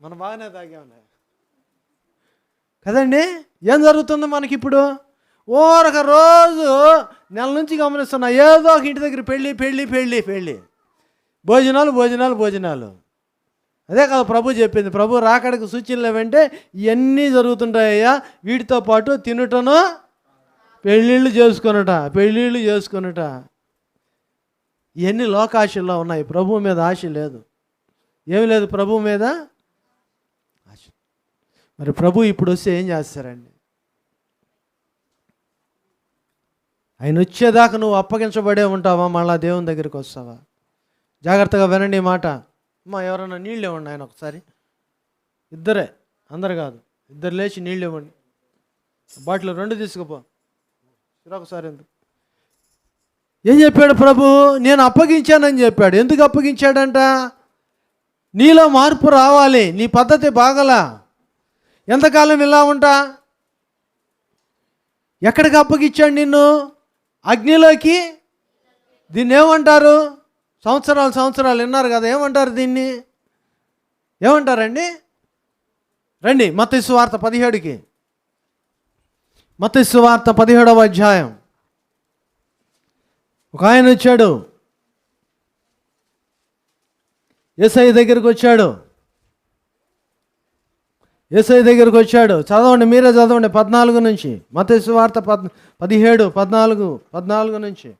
మనం బాగానే తాగామనే కదండి. ఏం జరుగుతుంది మనకి ఇప్పుడు? ఓరొక రోజు నెల నుంచి గమనిస్తున్నా, ఏదో ఒక ఇంటి దగ్గర పెళ్ళి పెళ్ళి పెళ్ళి పెళ్ళి, భోజనాలు భోజనాలు భోజనాలు. అదే కదా ప్రభు చెప్పింది. ప్రభు రాకడకు సూచనలు ఏమంటే ఇవన్నీ జరుగుతుంటాయ్యా. వీటితో పాటు తినటను, పెళ్ళిళ్ళు చేసుకొనుట. ఇవన్నీ లోకాశల్లో ఉన్నాయి. ప్రభు మీద ఆశ లేదు. ఏమి లేదు ప్రభు మీద ఆశ. మరి ప్రభు ఇప్పుడు వస్తే ఏం చేస్తారండి? ఆయన వచ్చేదాకా నువ్వు అప్పగించబడే ఉంటావా? మళ్ళా దేవుని దగ్గరికి వస్తావా? జాగ్రత్తగా వినండి ఈ మాట. అమ్మా ఎవరన్నా నీళ్ళు ఇవ్వండి. ఆయన ఒకసారి, ఇద్దరే, అందరు కాదు, ఇద్దరు లేచి నీళ్ళు ఇవ్వండి. బాటిల్ 2 తీసుకుపో. ఒకసారి ఎందుకు? ఏం చెప్పాడు ప్రభు? నేను అప్పగించానని చెప్పాడు. ఎందుకు అప్పగించాడంట? నీలో మార్పు రావాలి. నీ పద్ధతి బాగలా. ఎంతకాలం ఇలా ఉంటా? ఎక్కడికి అప్పగించాడు నిన్ను? అగ్నిలోకి. దీన్ని ఏమంటారు? సంవత్సరాలు విన్నారు కదా, ఏమంటారు దీన్ని? ఏమంటారండి? రండి మత్తయి సువార్త 17కి. మత్తయి సువార్త 17వ అధ్యాయం. ఒక ఆయన వచ్చాడు, యేసయ్య దగ్గరికి వచ్చాడు. చదవండి, మీరే చదవండి 14 నుంచి. మత్తయి సువార్త 17, 14 నుంచి.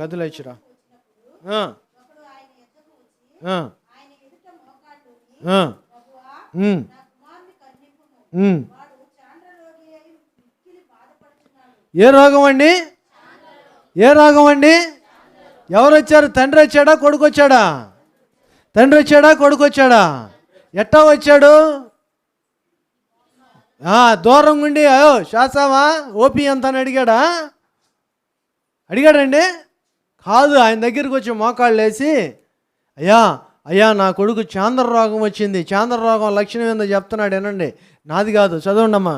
గదిలో ఇచ్చిరా. ఏ రోగం అండి? ఎవరు వచ్చారు? తండ్రి వచ్చాడా, కొడుకు వచ్చాడా? ఎట్టా వచ్చాడు? దూరం ఉండి అయ్యో శాసవా ఓపీ అంత అని అడిగాడండి? కాదు. ఆయన దగ్గరికి వచ్చి మోకాళ్ళు వేసి, అయ్యా నా కొడుకు చాంద్ర రోగం వచ్చింది. చాంద్ర రోగం లక్షణం ఏందో చెప్తున్నాడు, ఏనండి. నాది కాదు, చదవండి అమ్మా.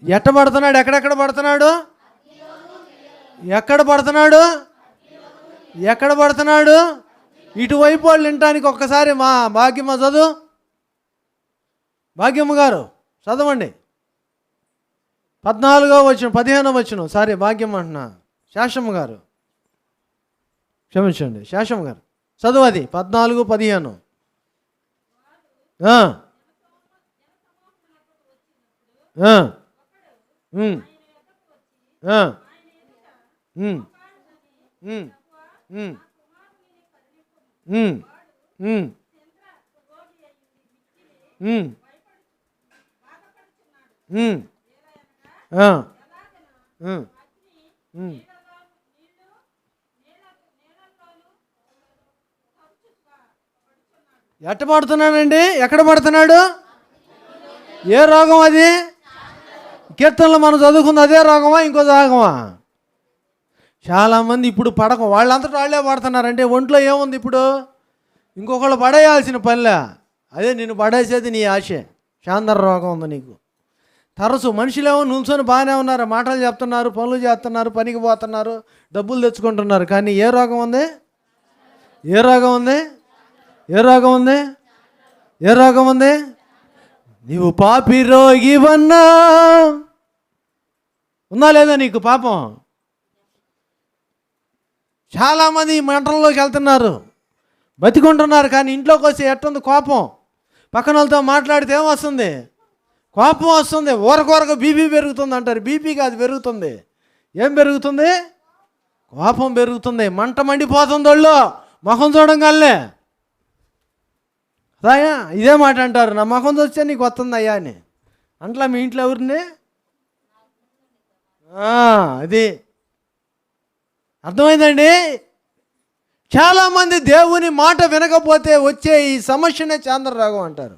ఎట్ట పడుతున్నాడు? ఎక్కడెక్కడ పడుతున్నాడు? ఎక్కడ పడుతున్నాడు? ఎక్కడ పడుతున్నాడు? ఇటువైపు వాళ్ళు వినటానికి ఒక్కసారి మా భాగ్యమ్మ చదువు. భాగ్యమ్మ గారు చదవండి. 14వ వచనం 15వ వచనం. సారీ భాగ్యమ్మ అంటున్నా, శాషమ్మ గారు క్షమించండి, శాషమ్మ గారు చదువు అది 14, 15. ఎట్ట పడుతున్నాడండి? ఎక్కడ పడుతున్నాడు? ఏ రోగం అది? కీర్తనలో మనం చదువుకుంది అదే రోగమా, ఇంకో రోగమా? చాలామంది ఇప్పుడు పడకం, వాళ్ళంతటా వాళ్ళే పడుతున్నారంటే ఒంట్లో ఏముంది ఇప్పుడు? ఇంకొకళ్ళు పడేయాల్సిన పనిలే, అదే నిన్ను పడేసేది నీ ఆశే. చాందర రోగం ఉంది నీకు. తరచు మనుషులేమో నిల్చొని బాగానే ఉన్నారు, మాటలు చెప్తున్నారు, పనులు చేస్తున్నారు, పనికి పోతున్నారు, డబ్బులు తెచ్చుకుంటున్నారు, కానీ ఏ రోగం ఉంది? ఏ రోగం ఉంది? ఏ రోగం ఉంది? ఏ రోగం ఉంది? నీవు పాపి రోగివన్నా ఉందా లేదా నీకు పాపం? చాలామంది మంటల్లోకి వెళ్తున్నారు, బతికుంటున్నారు, కానీ ఇంట్లోకి వచ్చి ఎట్టుంది కోపం. పక్కన వాళ్ళతో మాట్లాడితే ఏమొస్తుంది? కోపం వస్తుంది. ఊరకూరకు బీపీ పెరుగుతుంది అంటారు. బీపీ కాదు పెరుగుతుంది. ఏం పెరుగుతుంది? కోపం పెరుగుతుంది. మంట మండిపోతుంది వాళ్ళు ముఖం చూడంగానే. అయ్యా ఇదే మాట అంటారు, నా ముఖం చూస్తే నీకు వస్తుంది అయ్యా అని. అంట్లా మీ ఇంట్లో ఎవరిని? అది అర్థమైందండి. చాలామంది దేవుని మాట వినకపోతే వచ్చే ఈ సమస్యనే చాంద్రరోగం అంటారు.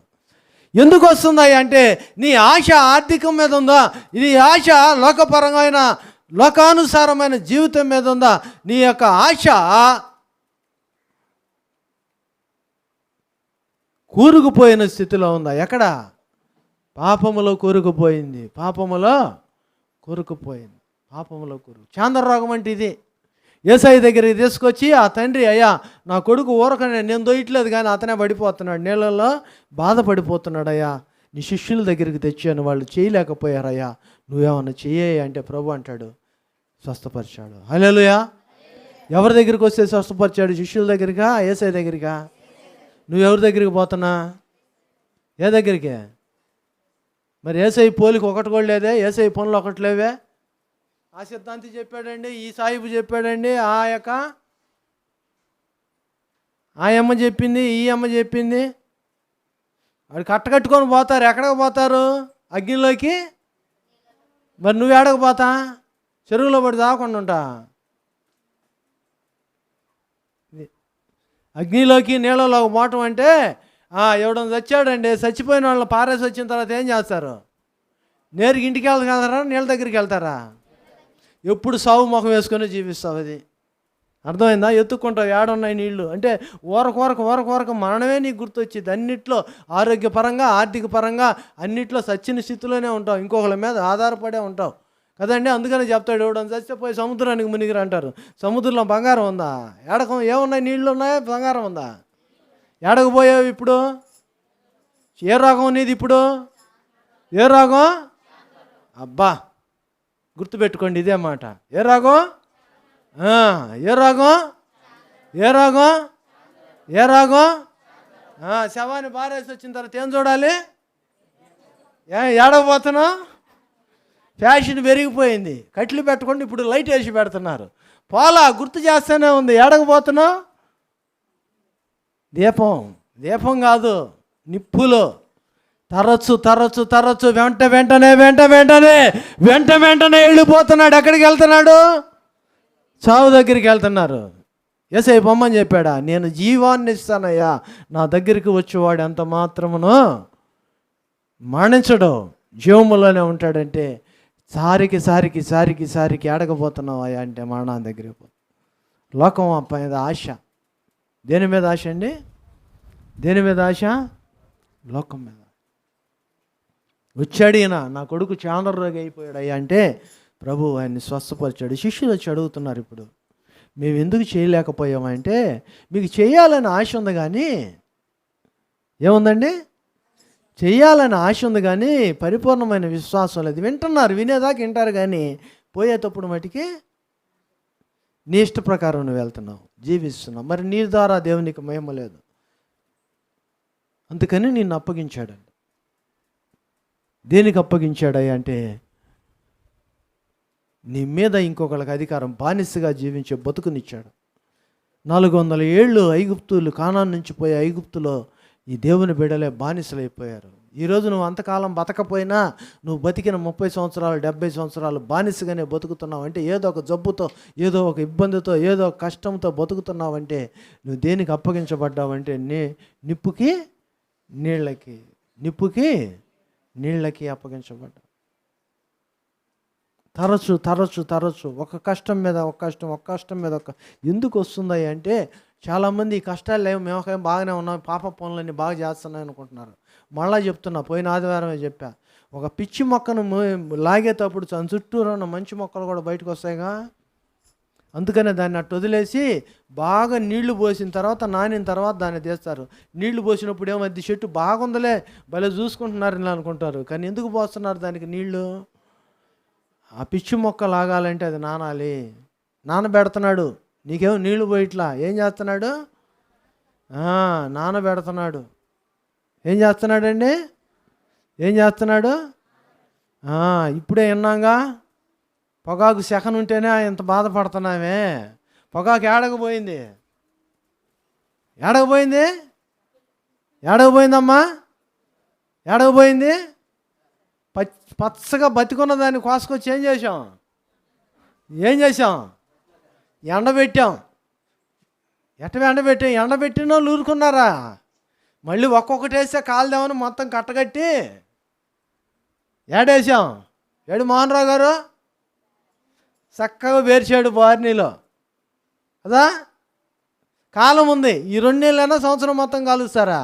ఎందుకు వస్తుంది అంటే నీ ఆశ ఆర్థికం మీద ఉందా? నీ ఆశ లోకపరమైన లోకానుసారమైన జీవితం మీద ఉందా? నీ యొక్క ఆశ కూరుకుపోయిన స్థితిలో ఉందా? ఎక్కడ? పాపములో కూరుకుపోయింది. పాపములో కూరుకుపోయింది. పాపములో చాంద్రరోగం అంటే ఇది. యేసయ్య దగ్గరికి తీసుకొచ్చి ఆ తండ్రి, అయ్యా నా కొడుకు ఊరకనే, నేను దొయ్యట్లేదు కానీ అతనే పడిపోతున్నాడు, నీళ్ళల్లో బాధపడిపోతున్నాడు అయ్యా, నీ శిష్యుల దగ్గరికి తెచ్చాను, వాళ్ళు చేయలేకపోయారయ్యా, నువ్వేమన్నా చెయ్యి అంటే ప్రభు అంటాడు స్వస్థపరిచాడు. హల్లెలూయా. ఎవరి దగ్గరికి వస్తే స్వస్థపరిచాడు? శిష్యుల దగ్గరికా, యేసయ్య దగ్గరికా? నువ్వెవరి దగ్గరికి పోతున్నా? ఏ దగ్గరికి? మరి యేసయ్య పోలిక ఒకటి కూడా లేదే, యేసయ్య పనులు ఒకటి లేవే. ఆ సిద్ధాంతి చెప్పాడండి, ఈ సాహిబు చెప్పాడండి, ఆ అమ్మ చెప్పింది, ఈ అమ్మ చెప్పింది. వాడు కట్టకట్టుకొని పోతారు. ఎక్కడికి పోతారు? అగ్నిలోకి. మరి నువ్వు ఎడకు పోతా? చెరువులో పడి దాకుండా ఉంటా. అగ్నిలోకి నీళ్ళలోకి పోవటం అంటే ఎవడన్నా చచ్చాడండి, చచ్చిపోయిన వాళ్ళని పారేసి వచ్చిన తర్వాత ఏం చేస్తారు? నేరుగా ఇంటికి వెళ్తారా, నీళ్ళ దగ్గరికి వెళ్తారా? ఎప్పుడు సాగు ముఖం వేసుకొని జీవిస్తావు. అది అర్థమైందా? ఎత్తుక్కుంటావు ఏడున్నాయి నీళ్ళు అంటే ఊరకొరకు మరణమే నీకు గుర్తొచ్చింది. అన్నిట్లో ఆరోగ్యపరంగా, ఆర్థిక పరంగా అన్నిట్లో సచ్చిన స్థితిలోనే ఉంటావు, ఇంకొకళ్ళ మీద ఆధారపడే ఉంటావు కదండి. అందుకని చెప్తాడు, ఎవడని చస్తే పోయి సముద్రానికి మునిగిరా అంటారు. సముద్రంలో బంగారం ఉందా? ఏమున్నాయి? నీళ్ళు ఉన్నాయా? బంగారం ఉందా? ఏడకు పోయావు ఇప్పుడు? ఏ రోగం నీది ఇప్పుడు? ఏ రోగం? అబ్బా గుర్తుపెట్టుకోండి ఇదే మాట. ఏ రోగం? ఏ రోగం? ఏ రోగం? ఏ రోగం? శవాన్ని బారేసి వచ్చిన తర్వాత ఏం చూడాలి? ఏడకపోతున్నావు? ఫ్యాషన్ పెరిగిపోయింది. కట్లు పెట్టుకోండి, ఇప్పుడు లైట్ వేసి పెడుతున్నారు. పోలా గుర్తు చేస్తూనే ఉంది. ఏడకపోతున్నావు? దీపం కాదు, నిప్పులో తరచు వెంటనే వెళ్ళిపోతున్నాడు. ఎక్కడికి వెళ్తున్నాడు? చావు దగ్గరికి వెళ్తున్నారు. యేసయ్య పొమ్మని చెప్పాడా? నేను జీవాన్ని ఇస్తానయ్యా, నా దగ్గరికి వచ్చేవాడు ఎంత మాత్రమును మరణించడు, జీవములోనే ఉంటాడంటే సారికి ఏడకపోతున్నావు అయ్యా అంటే మరణాన్ని దగ్గరికి పో. లోకం మీద ఆశ. దేని మీద ఆశ అండి? దేని మీద ఆశ? లోకం మీద. వచ్చాడు ఈయన, నా కొడుకు చాంద్రరోగి అయిపోయాడు అయ్యా అంటే ప్రభు ఆయన్ని స్వస్థపరిచాడు. శిష్యులు వచ్చి అడుగుతున్నారు, ఇప్పుడు మేము ఎందుకు చేయలేకపోయామంటే, మీకు చేయాలని ఆశ ఉంది కానీ ఏముందండి, చేయాలని ఆశ ఉంది కానీ పరిపూర్ణమైన విశ్వాసం లేదు. వింటున్నారు, వినేదాకా వింటారు కానీ పోయేటప్పుడు మటుకి నీ ఇష్ట ప్రకారం నువ్వు వెళ్తున్నావు, జీవిస్తున్నావు. మరి నీ ద్వారా దేవునికి మహిమ లేదు. అందుకని నిన్ను అప్పగించాడండి. దేనికి అప్పగించాడయ్యా అంటే, నీ మీద ఇంకొకళ్ళకి అధికారం, బానిసగా జీవించే బతుకునిచ్చాడు. 400 ఏళ్ళు ఐగుప్తులు, కానాను నుంచి పోయే ఐగుప్తులో ఈ దేవుని బిడ్డలే బానిసలైపోయారు. ఈరోజు నువ్వు అంతకాలం బతకపోయినా, నువ్వు బతికిన 30 సంవత్సరాలు 70 సంవత్సరాలు బానిసగానే బతుకుతున్నావు అంటే, ఏదో ఒక జబ్బుతో, ఏదో ఒక ఇబ్బందితో, ఏదో ఒక కష్టంతో బతుకుతున్నావంటే నువ్వు దేనికి అప్పగించబడ్డావంటే, నిప్పుకి నీళ్ళకి అప్పగించబడ్డా. తరచు ఒక కష్టం మీద ఒక కష్టం మీద ఎందుకు వస్తుంది అంటే, చాలామంది ఈ కష్టాలు లేవు, మేము బాగానే ఉన్నాం, పాప పనులన్నీ బాగా చేస్తున్నాయి అనుకుంటున్నారు. మళ్ళా చెప్తున్నా, పోయిన ఆదివారమే చెప్పా, ఒక పిచ్చి మొక్కను లాగేటప్పుడు చుట్టూరు ఉన్న మంచి మొక్కలు కూడా బయటకు వస్తాయిగా. అందుకనే దాన్ని అట్టు వదిలేసి బాగా నీళ్లు పోసిన తర్వాత, నానిన తర్వాత దాన్ని తీస్తారు. నీళ్లు పోసినప్పుడు ఏమది చెట్టు బాగుందలే, భలే చూసుకుంటున్నారు అనుకుంటారు. కానీ ఎందుకు పోస్తున్నారు దానికి నీళ్లు? ఆ పిచ్చి మొక్క లాగాలంటే అది నానాలి. నానబెడుతున్నాడు, నీకేమో నీళ్లు పోయిట్లా. ఏం చేస్తున్నాడు? నానబెడుతున్నాడు. ఏం చేస్తున్నాడండి? ఇప్పుడే విన్నాగా, పొగాకు సెకన్ ఉంటేనే ఇంత బాధపడుతున్నామే. పొగాకు ఏడకపోయిందమ్మా, ఏడకపోయింది. పచ్చగా బతికున్న దాన్ని కోసుకొచ్చి ఏం చేసాం? ఎండబెట్టాం. ఎండబెట్టిన వాళ్ళు ఊరుకున్నారా? మళ్ళీ ఒక్కొక్కటి వేస్తే కాలుదామని మొత్తం కట్టగట్టి ఏడేసాం. మోహన్ రావు గారు చక్కగా వేర్చాడు బార్నీలో కదా. కాలం ఉంది, ఈ 2 నెలలైనా సంవత్సరం మొత్తం కాలుస్తారా?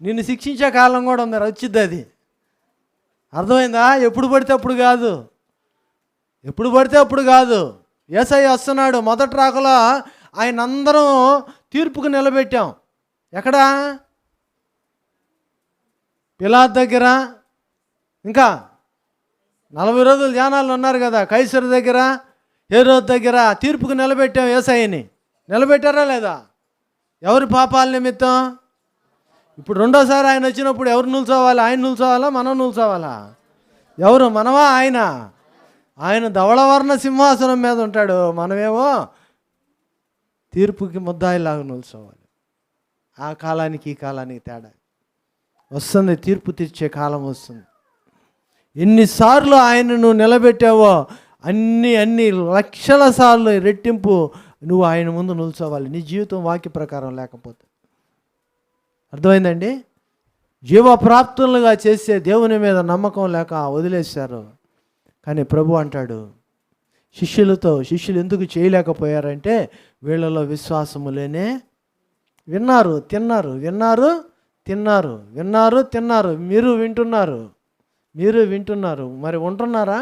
నిన్ను శిక్షించే కాలం కూడా ఉంది, వచ్చిద్ది అది. అర్థమైందా? ఎప్పుడు పడితే అప్పుడు కాదు. యేసయ్య వస్తున్నాడు. మొదటి రాకలో ఆయన అందరం తీర్పుకు నిలబెట్టాం. ఎక్కడా? పిలాతు దగ్గర, ఇంకా 40 రోజులు ధ్యానాలు ఉన్నారు కదా, కైసరు దగ్గర, హేరోదు దగ్గర తీర్పుకు నిలబెట్టాం. యేసయ్యని నిలబెట్టారా లేదా? ఎవరి పాపాల నిమిత్తం? ఇప్పుడు రెండోసారి ఆయన వచ్చినప్పుడు ఎవరు నిల్చోవాలి? ఆయన నిల్చోవాలా, మనం నిల్చోవాలా? ఎవరు, మనమా ఆయన? ఆయన ధవళవర్ణ సింహాసనం మీద ఉంటాడు, మనమేమో తీర్పుకి ముద్దాయిలాగా నిల్చోవాలి. ఆ కాలానికి ఈ కాలానికి తేడా వస్తుంది. తీర్పు తీర్చే కాలం వస్తుంది. ఎన్నిసార్లు ఆయనను నిలబెట్టావో అన్ని లక్షల సార్లు రెట్టింపు నువ్వు ఆయన ముందు నిల్చోవాలి, నీ జీవితం వాక్య ప్రకారం లేకపోతే. అర్థమైందండి? జీవప్రాప్తులుగా చేసే దేవుని మీద నమ్మకం లేక వదిలేశారు. కానీ ప్రభు అంటాడు, శిష్యులు ఎందుకు చేయలేకపోయారంటే, వీళ్ళలో విశ్వాసము లేనే. విన్నారు, తిన్నారు. మీరు వింటున్నారు. మరి ఉంటున్నారా?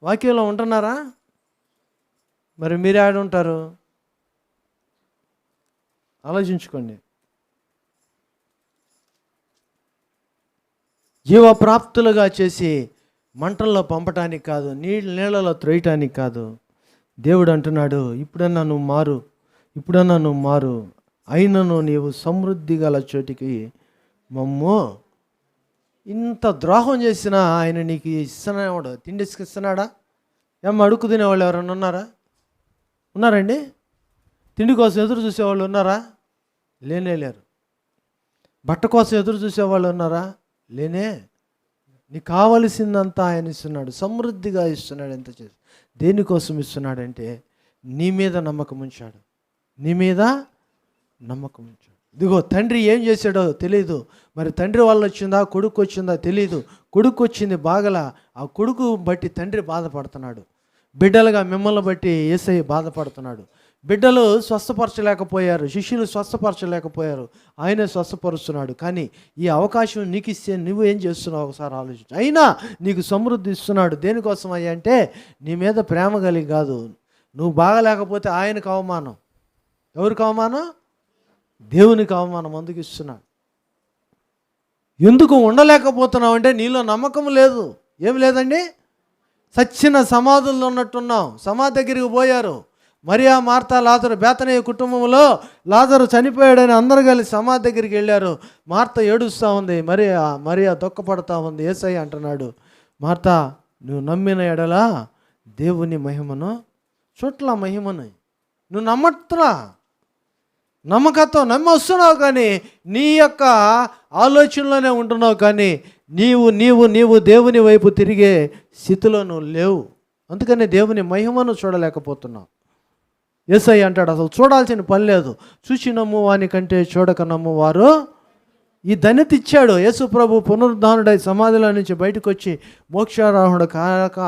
వాక్యంలో ఉంటున్నారా? మరి మీరు ఆడుంటారు? ఆలోచించుకోండి. జీవప్రాప్తులుగా చేసి మంటల్లో పంపటానికి కాదు, నీళ్ళలో త్రోయటానికి కాదు. దేవుడు అంటున్నాడు, ఇప్పుడన్నా నువ్వు మారు, అయినను నీవు సమృద్ధి గల చోటికి మమ్ము. ఇంత ద్రోహం చేసినా ఆయన నీకు ఇస్తున్నాడు, తిండి ఇస్తున్నాడా? అడుక్కు తినేవాళ్ళు ఎవరన్నా ఉన్నారండి? తిండి కోసం ఎదురు చూసేవాళ్ళు ఉన్నారా? లేరు. బట్ట కోసం ఎదురు చూసేవాళ్ళు ఉన్నారా? లేనే. నీకు కావలసిందంతా ఆయన ఇస్తున్నాడు, సమృద్ధిగా ఇస్తున్నాడు. ఎంత చేసి దేనికోసం ఇస్తున్నాడంటే, నీ మీద నమ్మకం ఉంచాడు. ఇదిగో తండ్రి ఏం చేశాడో తెలియదు. మరి తండ్రి వల్ల వచ్చిందా, కొడుకు వచ్చిందా తెలియదు. కొడుకు వచ్చింది బాగలా, ఆ కొడుకు బట్టి తండ్రి బాధపడుతున్నాడు. బిడ్డలుగా మిమ్మల్ని బట్టి యేసయ్య బాధపడుతున్నాడు. బిడ్డలు స్వస్థపరచలేకపోయారు, శిష్యులు స్వస్థపరచలేకపోయారు, ఆయనే స్వస్థపరుస్తున్నాడు. కానీ ఈ అవకాశం నీకు ఇస్తే నువ్వు ఏం చేస్తున్నావు ఒకసారి ఆలోచించు. అయినా నీకు సమృద్ధి ఇస్తున్నాడు. దేనికోసం అయ్యా అంటే నీ మీద ప్రేమ కలిగి కాదు. నువ్వు బాగలేకపోతే ఆయనకు అవమానం. ఎవరికి అవమానం? దేవునికి అవమానం. అందుకు ఇస్తున్నాడు. ఎందుకు ఉండలేకపోతున్నావు అంటే నీలో నమ్మకం లేదు. ఏం లేదండి, సచ్చిన సమాధుల్లో ఉన్నట్టున్నావు. సమాధి దగ్గరికి పోయారు మరియా, మార్తా, లాజరు. బేతనీయ కుటుంబంలో లాజరు చనిపోయాడని అందరూ కలిసి సమాధి దగ్గరికి వెళ్ళారు. మార్త ఏడుస్తూ ఉంది, మరియా దుఃఖపడతా ఉంది. యేసయ్య అంటున్నాడు, మార్తా, నువ్వు నమ్మిన ఎడలా దేవుని మహిమను చూట్ల మహిమను నువ్వు నమ్మట్లా. నమ్మకంతో నమ్మి వస్తున్నావు, కానీ నీ యొక్క ఆలోచనలోనే ఉంటున్నావు. కానీ నీవు దేవుని వైపు తిరిగే స్థితిలో నువ్వు లేవు. అందుకని దేవుని మహిమను చూడలేకపోతున్నావు. యేసయ్య అంటాడు, అసలు చూడాల్సిన పని లేదు, చూసి నమ్ము వాని కంటే చూడక నమ్ము వారు. ఈ ధన్యత ఇచ్చాడు. యేసు ప్రభు పునరుద్ధానుడై సమాధిలో నుంచి బయటకు వచ్చి మోక్షారోహుడు కాక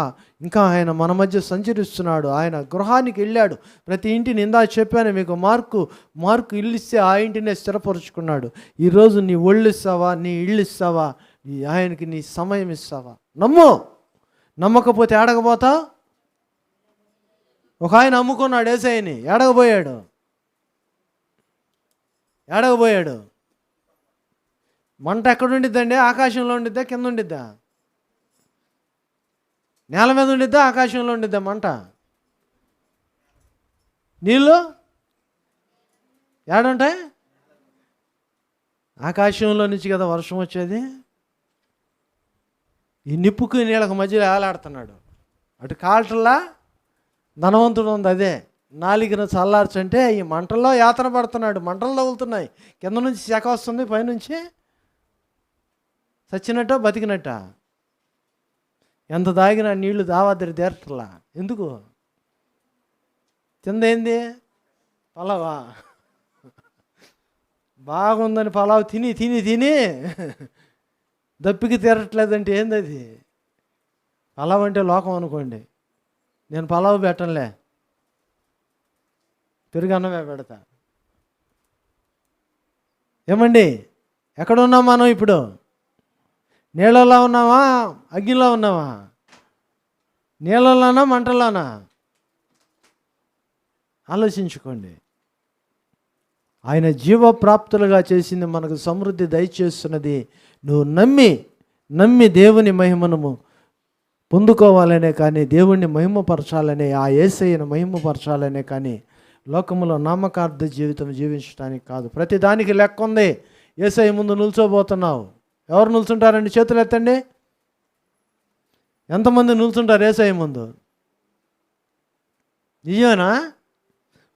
ఇంకా ఆయన మన మధ్య సంచరిస్తున్నాడు. ఆయన గృహానికి వెళ్ళాడు. ప్రతి ఇంటిని ఇందా చెప్పాను మీకు, మార్కు ఇల్లు ఇస్తే ఆ ఇంటినే స్థిరపరుచుకున్నాడు. ఈరోజు నీ ఒళ్ళు ఇస్తావా, నీ ఇల్లు ఇస్తావా, ఆయనకి నీ సమయం ఇస్తావా? నమ్ము. నమ్మకపోతే ఏడకపోతా. ఒక ఆయన అమ్ముకున్నాడు యేసయ్యని. ఏడగబోయాడు. మంట ఎక్కడ ఉండిద్దండి? ఆకాశంలో ఉండిద్దా, కింద ఉండిద్దా? నేల మీద ఉండిద్దా, ఆకాశంలో ఉండిద్దా మంట? నీళ్ళు ఏడుంటాయి? ఆకాశంలో నుంచి కదా వర్షం వచ్చేది. ఈ నిప్పుకి నీళ్ళకు మధ్యలో ఏలాడుతున్నాడు. అటు కాల్టల్లా ధనవంతుడు ఉంది, అదే నాలిగిన చల్లార్చంటే ఈ మంటల్లో యాతన పడుతున్నాడు. మంటలు తగులుతున్నాయి, కింద నుంచి శాఖ వస్తుంది, పైనుంచి చచ్చినట్ట బతికినట్ట. ఎంత తాగినా నీళ్లు దావాదిరి తీరట్లా. ఎందుకు? తిందేంది? పలావా. బాగుందని పలావ్ తిని తిని తిని దప్పికి తీరట్లేదంటే ఏంది అది? పలావ్ అంటే లోకం అనుకోండి. నేను పలావ్ పెట్టనులే, పెరుగు అన్నమే పెడతా. ఏమండి, ఎక్కడున్నాం మనం ఇప్పుడు? నీళ్ళలో ఉన్నావా, అగ్నిలో ఉన్నావా? నీళ్ళలోనా, మంటల్లోనా? ఆలోచించుకోండి. ఆయన జీవప్రాప్తులుగా చేసింది, మనకు సమృద్ధి దయచేస్తున్నది. నువ్వు నమ్మి దేవుని మహిమను పొందుకోవాలనే కానీ, దేవుణ్ణి మహిమపరచాలనే, ఆ యేసయ్యను మహిమపరచాలనే కానీ లోకములో నామకార్థ జీవితం జీవించడానికి కాదు. ప్రతిదానికి లెక్క ఉంది. యేసయ్య ముందు నిల్చోబోతున్నావు. ఎవరు నిల్చుంటారండి? చేతులు ఎత్తండి. ఎంతమంది నిల్చుంటారు యేసయ్య ముందు? నిజమేనా?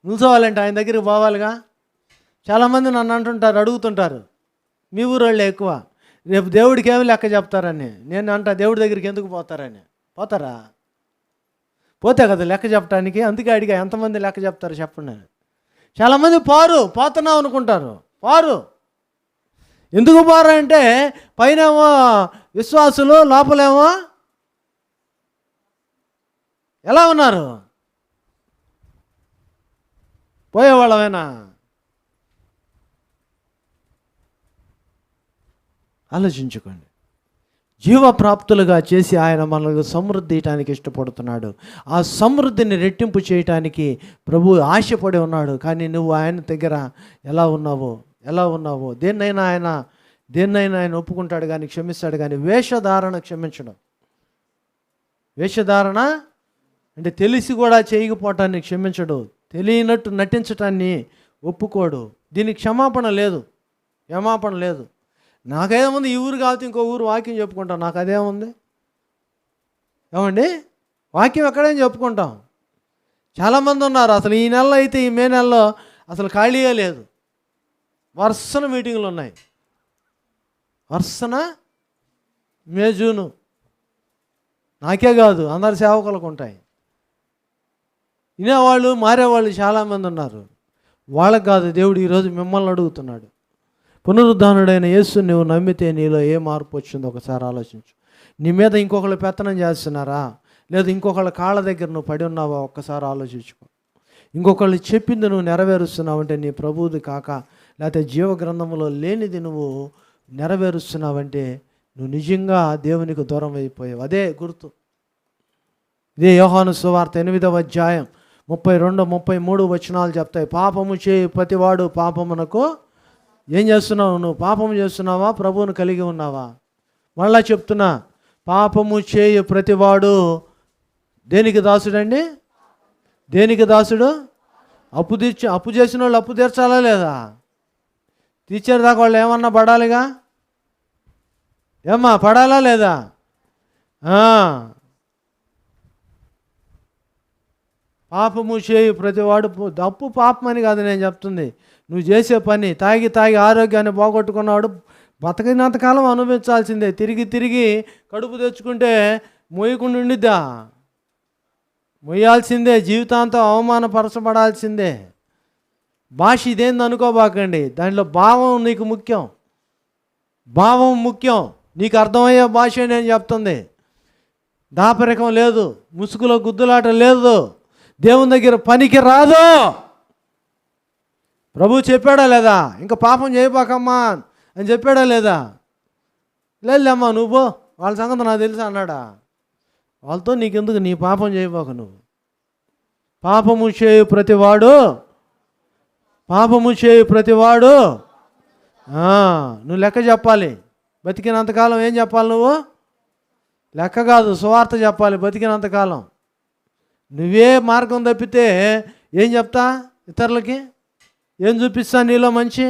నిల్చోవాలంటే ఆయన దగ్గరికి పోవాలిగా. చాలామంది నన్ను అంటుంటారు, అడుగుతుంటారు, మీ ఊరోళ్ళే ఎక్కువ, రేపు దేవుడికి ఏమి లెక్క చెప్తారని. నేను అంటా, దేవుడి దగ్గరికి ఎందుకు పోతారని. పోతారా? పోతే కదా లెక్క చెప్పడానికి. అందుకే అడిగా, ఎంతమంది లెక్క చెప్తారు చెప్పండి. చాలామంది పోతున్నావు అనుకుంటారు. ఎందుకు పోరు అంటే, పైనేమో విశ్వాసులు, లోపలేమో ఎలా ఉన్నారు? పోయేవాళ్ళమేనా? ఆలోచించుకోండి. జీవప్రాప్తులుగా చేసి ఆయన మనకు సమృద్ధి ఇవ్వటానికి ఇష్టపడుతున్నాడు. ఆ సమృద్ధిని రెట్టింపు చేయటానికి ప్రభు ఆశపడి ఉన్నాడు. కానీ నువ్వు ఆయన దగ్గర ఎలా ఉన్నావో దేన్నైనా ఆయన ఒప్పుకుంటాడు కానీ క్షమిస్తాడు. కానీ వేషధారణ క్షమించడం. వేషధారణ అంటే తెలిసి కూడా చేయకపోవటాన్ని క్షమించడు. తెలియనట్టు నటించటాన్ని ఒప్పుకోడు. దీనికి క్షమాపణ లేదు. నాకేముంది, ఈ ఊరు కాబట్టి ఇంకో ఊరు వాక్యం చెప్పుకుంటాం, నాకు అదేముంది? ఏమండి, వాక్యం ఎక్కడైనా చెప్పుకుంటాం. చాలామంది ఉన్నారు, అసలు ఈ నెలలో అయితే, ఈ మే నెలలో అసలు ఖాళీయే లేదు. వరుసన మీటింగులు ఉన్నాయి. మే, జూను నాకే కాదు, అందరి సేవకులకు ఉంటాయి. వినేవాళ్ళు, మారేవాళ్ళు చాలామంది ఉన్నారు. వాళ్ళకు కాదు, దేవుడు ఈరోజు మిమ్మల్ని అడుగుతున్నాడు. పునరుద్ధానుడైన యేసు నువ్వు నమ్మితే నీలో ఏ మార్పు వచ్చిందో ఒకసారి ఆలోచించు. నీ మీద ఇంకొకళ్ళు పెత్తనం చేస్తున్నారా, లేదా ఇంకొకళ్ళ కాళ్ళ దగ్గర నువ్వు పడి ఉన్నావా? ఒక్కసారి ఆలోచించుకో. ఇంకొకళ్ళు చెప్పింది నువ్వు నెరవేరుస్తున్నావంటే నీ ప్రభువుది కాక, లేకపోతే జీవ గ్రంథంలో లేనిది నువ్వు నెరవేరుస్తున్నావంటే నువ్వు నిజంగా దేవునికి దూరం అయిపోయావు. అదే గుర్తు. ఇదే యోహాను సువార్త 8వ అధ్యాయం 32, 33 వచనాలు చెప్తాయి. పాపము చేయి ప్రతివాడు పాపమునకు. ఏం చేస్తున్నావు నువ్వు? పాపము చేస్తున్నావా? ప్రభువును కలిగి ఉన్నావా? మళ్ళా చెప్తున్నా, పాపము చేయి ప్రతివాడు దేనికి దాసుడండి? దేనికి దాసుడు? అప్పు చేసిన వాళ్ళు అప్పు తీర్చాలా లేదా? తీర్చేదాకా వాళ్ళు ఏమన్నా పడాలిగా. ఏమ్మా పడాలా లేదా? పాపము చేయి ప్రతివాడు. అప్పు పాపమని కాదు నేను చెప్తుంది, నువ్వు చేసే పని. తాగి ఆరోగ్యాన్ని పోగొట్టుకున్నాడు బతకినంతకాలం అనుభవించాల్సిందే. తిరిగి కడుపు తెచ్చుకుంటే మొయ్యకుండా ఉండిద్దా? మొయ్యాల్సిందే. జీవితాంతం అవమానపరచబడాల్సిందే. భాష ఇదేంది అనుకోబాకండి, దాంట్లో భావం నీకు ముఖ్యం. భావం ముఖ్యం. నీకు అర్థమయ్యే భాష నేను చెప్తుంది. దాపరికం లేదు, ముసుగులో గుద్దులాట లేదు, దేవుని దగ్గర పనికి రాదు. ప్రభు చెప్పాడా లేదా? ఇంకా పాపం చేయబాకమ్మా అని చెప్పాడా లేదా? లేదమ్మా నువ్వు వాళ్ళ సంగతి నాకు తెలుసా అన్నాడా? వాళ్ళతో నీకెందుకు, నీ పాపం చేయబాక నువ్వు. పాపము చేయు ప్రతివాడు నువ్వు లెక్క చెప్పాలి. బతికినంతకాలం ఏం చెప్పాలి నువ్వు? లెక్క కాదు, సువార్త చెప్పాలి బతికినంతకాలం. నువ్వే మార్గం తప్పితే ఏం చెప్తా ఇతరులకి? ఏం చూపిస్తా నీలో మంచి?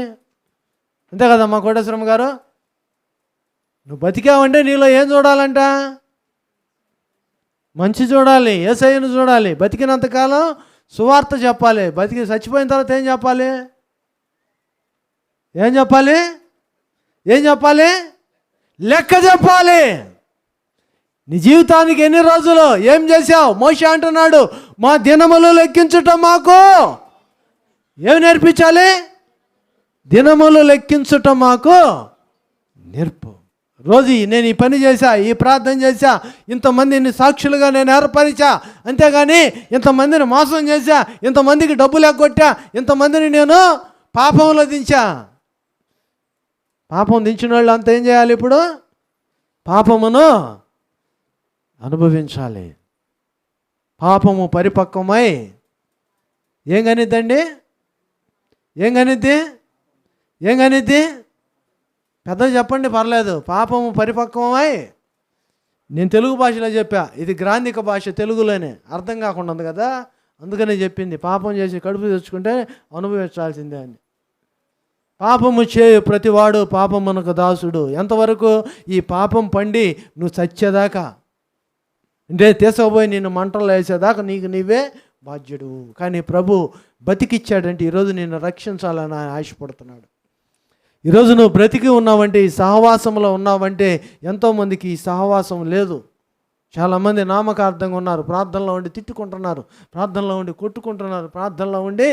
అంతే కదమ్మా కోటేశ్వరమ్మ గారు? నువ్వు బతికావంటే నీలో ఏం చూడాలంట? మంచి చూడాలి, యేసయ్యను చూడాలి. బతికినంతకాలం సువార్త చెప్పాలి. చచ్చిపోయిన తర్వాత ఏం చెప్పాలి? ఏం చెప్పాలి? లెక్క చెప్పాలి. నీ జీవితానికి ఎన్ని రోజులు ఏం చేశావు? మోషే అంటున్నాడు, మా దినములు లెక్కించటం మాకు ఏమి నేర్పించాలి? దినములు లెక్కించటం మాకు నేర్పు. రోజు నేను ఈ పని చేశా, ఈ ప్రార్థన చేశా, ఇంతమందిని సాక్షులుగా నేను ఏర్పరిచా, అంతేగాని ఇంతమందిని మోసం చేశా, ఇంతమందికి డబ్బులు ఎగ్గొట్టా, ఇంతమందిని నేను పాపంలో దించా. పాపం దించిన వాళ్ళు అంతా ఏం చేయాలి? ఇప్పుడు పాపమును అనుభవించాలి. పాపము పరిపక్వమై ఏం కనిద్దండి? పెద్దలు చెప్పండి పర్లేదు. పాపము పరిపక్వమై. నేను తెలుగు భాషలో చెప్పా, ఇది గ్రాంధిక భాష, తెలుగులోనే అర్థం కాకుండా ఉంది కదా, అందుకనే చెప్పింది. పాపం చేసి కడుపు తెచ్చుకుంటే అనుభవించాల్సిందే అని. పాపము చేయు ప్రతివాడు పాపమునకు దాసుడు. ఎంతవరకు? ఈ పాపం పండి నువ్వు చచ్చేదాకా, అంటే తీసుకుపోయి నిన్ను మంటల్లో వేసేదాకా నీకు నీవే బాధ్యుడు. కానీ ప్రభు బతికిచ్చాడంటే ఈరోజు నిన్ను రక్షించాలని ఆయన ఆశపడుతున్నాడు. ఈరోజు నువ్వు బ్రతికి ఉన్నావంటే, ఈ సహవాసంలో ఉన్నావంటే, ఎంతోమందికి ఈ సహవాసం లేదు. చాలామంది నామకార్థంగా ఉన్నారు, ప్రార్థనలో ఉండి తిట్టుకుంటున్నారు, ప్రార్థనలో ఉండి కొట్టుకుంటున్నారు, ప్రార్థనలో ఉండి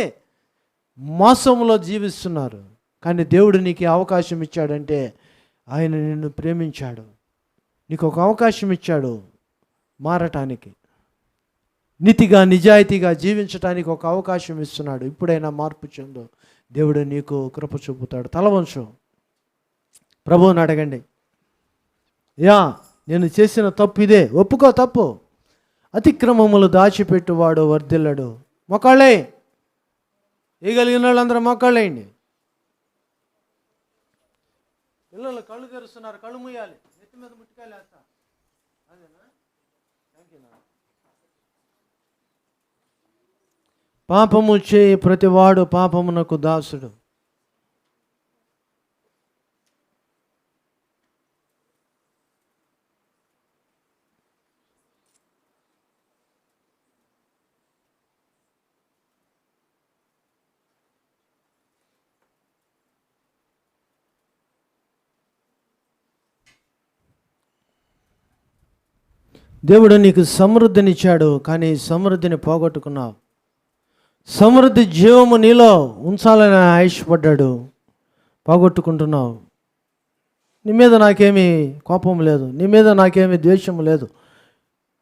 మోసంలో జీవిస్తున్నారు. కానీ దేవుడు నీకు అవకాశం ఇచ్చాడంటే ఆయన నిన్ను ప్రేమించాడు, నీకు ఒక అవకాశం ఇచ్చాడు మారటానికి, నీతిగా నిజాయితీగా జీవించడానికి ఒక అవకాశం ఇస్తున్నాడు. ఇప్పుడైనా మార్పు చెందు, దేవుడు నీకు కృప చూపుతాడు. తలవంచు, ప్రభువుని అడగండి. నేను చేసిన తప్పు ఇదే, ఒప్పుకో తప్పు. అతిక్రమములు దాచిపెట్టువాడు వర్ధిల్లడు. మొక్కళ్ళే వేయగలిగిన వాళ్ళందరూ మొక్కళ్ళేయండి. పిల్లలు కళ్ళు తెరుస్తున్నారు, కళ్ళు మూయాలి, నెత్తి మీద ముట్టికాయలు వేస్తా. అదేనా? పాపము చేయి ప్రతివాడు పాపమునకు దాసుడు. దేవుడు నీకు సమృద్ధినిచ్చాడు, కానీ సమృద్ధిని పోగొట్టుకున్నావు. సమృద్ధి జీవము నీలో ఉంచాలని ఆశపడ్డాడు, పోగొట్టుకుంటున్నావు. నీ మీద నాకేమీ కోపం లేదు, నీ మీద నాకేమీ ద్వేషం లేదు.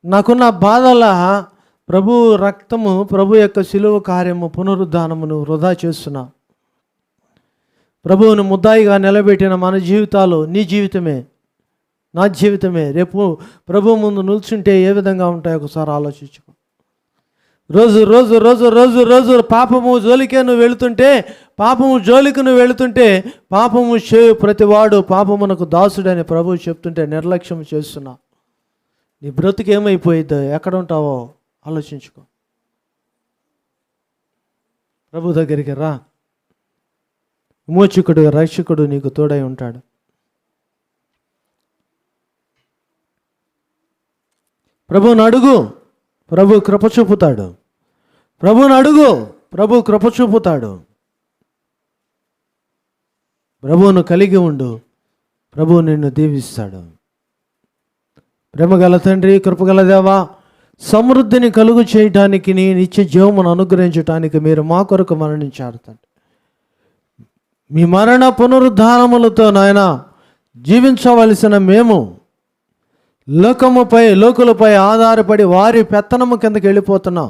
నాకున్న బాధల ప్రభు రక్తము, ప్రభు యొక్క శిలువ కార్యము, పునరుద్ధానమును వృధా చేస్తున్నావు. ప్రభువును ముద్దాయిగా నిలబెట్టిన మన జీవితాలు నీ జీవితమే, నా జీవితమే. రేపు ప్రభు ముందు నిల్చుంటే ఏ విధంగా ఉంటాయో ఒకసారి ఆలోచించుకో. రోజు రోజు రోజు రోజు రోజు పాపము జోలికే నువ్వు వెళుతుంటే, పాపము జోలికి నువ్వు వెళుతుంటే, పాపము చేయు ప్రతివాడు పాపమునకు దాసుడని ప్రభువు చెప్తుంటే నిర్లక్ష్యం చేస్తున్నా. నీ బ్రతుకు ఏమైపోయిద్దో, ఎక్కడ ఉంటావో ఆలోచించుకో. ప్రభు దగ్గరికి రా. విమోచకుడు, రక్షకుడు నీకు తోడై ఉంటాడు. ప్రభువుని అడుగు, ప్రభు కృప చూపుతాడు. ప్రభువుని అడుగు, ప్రభు కృప చూపుతాడు. ప్రభువును కలిగి ఉండు, ప్రభువు నిన్ను దీవిస్తాడు. ప్రేమగల తండ్రి, కృపగల దేవా, సమృద్ధిని కలుగు చేయటానికి, నీ నిత్య జీవమును అనుగ్రహించటానికి మీరు మా కొరకు మరణించారు తండ్రి. మీ మరణ పునరుద్ధానములతో నాయన జీవించవలసిన మేము లోకులపై ఆధారపడి వారి పెత్తనము కిందకి వెళ్ళిపోతున్నాం.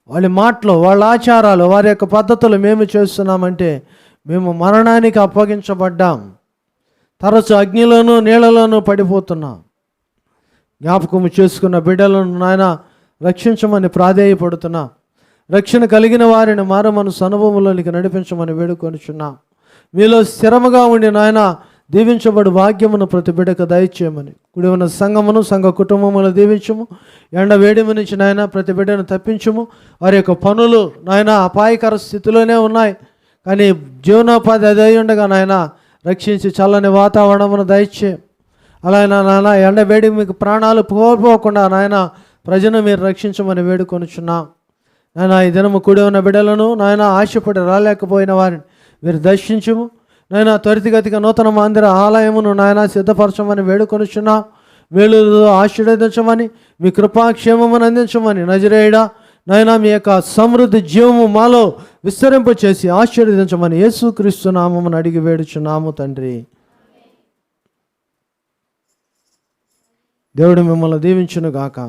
వాళ్ళ మాటలు, వాళ్ళ ఆచారాలు, వారి యొక్క పద్ధతులు మేము చేస్తున్నామంటే మేము మరణానికి అప్పగించబడ్డాం. తరచు అగ్నిలోనూ నీళ్ళలోనూ పడిపోతున్నాం. జ్ఞాపకము చేసుకున్న బిడ్డలను నాయన రక్షించమని ప్రాధేయపడుతున్నా. రక్షణ కలిగిన వారిని మారమనసు అనుభవంలోనికి నడిపించమని వేడుకొనుచున్నాం. మీలో స్థిరముగా ఉండి నాయన దీవించబడు భాగ్యమును ప్రతి బిడ్డకు దయచేయమని, కుడి ఉన్న సంఘమును, సంఘ కుటుంబమును దీవించము. ఎండ వేడిమి నుంచి నాయన ప్రతి బిడ్డను తప్పించము. వారి యొక్క పనులు నాయన అపాయకర స్థితిలోనే ఉన్నాయి, కానీ జీవనోపాధి అదే ఉండగా నాయన రక్షించి చల్లని వాతావరణమును దయచేయం. అలాగే నాయన ఎండ వేడి మీకు ప్రాణాలు కోల్పోకుండా నాయన ప్రజను మీరు రక్షించమని వేడుకొనుచున్నాం. నాయన ఈ దినము కూడి ఉన్న బిడ్డలను నాయన ఆశపడి రాలేకపోయిన వారిని మీరు దర్శించము. నాయన త్వరితగతిగా నూతన మందిర ఆలయమును నాయన సిద్ధపరచమని వేడుకొనుచున్నాం. వేలుతో ఆశీర్వదించమని, మీ కృపాక్షేమమును అందించమని నజరేయుడా నాయన మీ యొక్క సమృద్ధి జీవము మాలో విస్తరింప చేసి ఆశీర్వదించమని యేసుక్రీస్తు నామమును అడిగి వేడుచున్నాము తండ్రి. దేవుడు మిమ్మల్ని దీవించును గాక.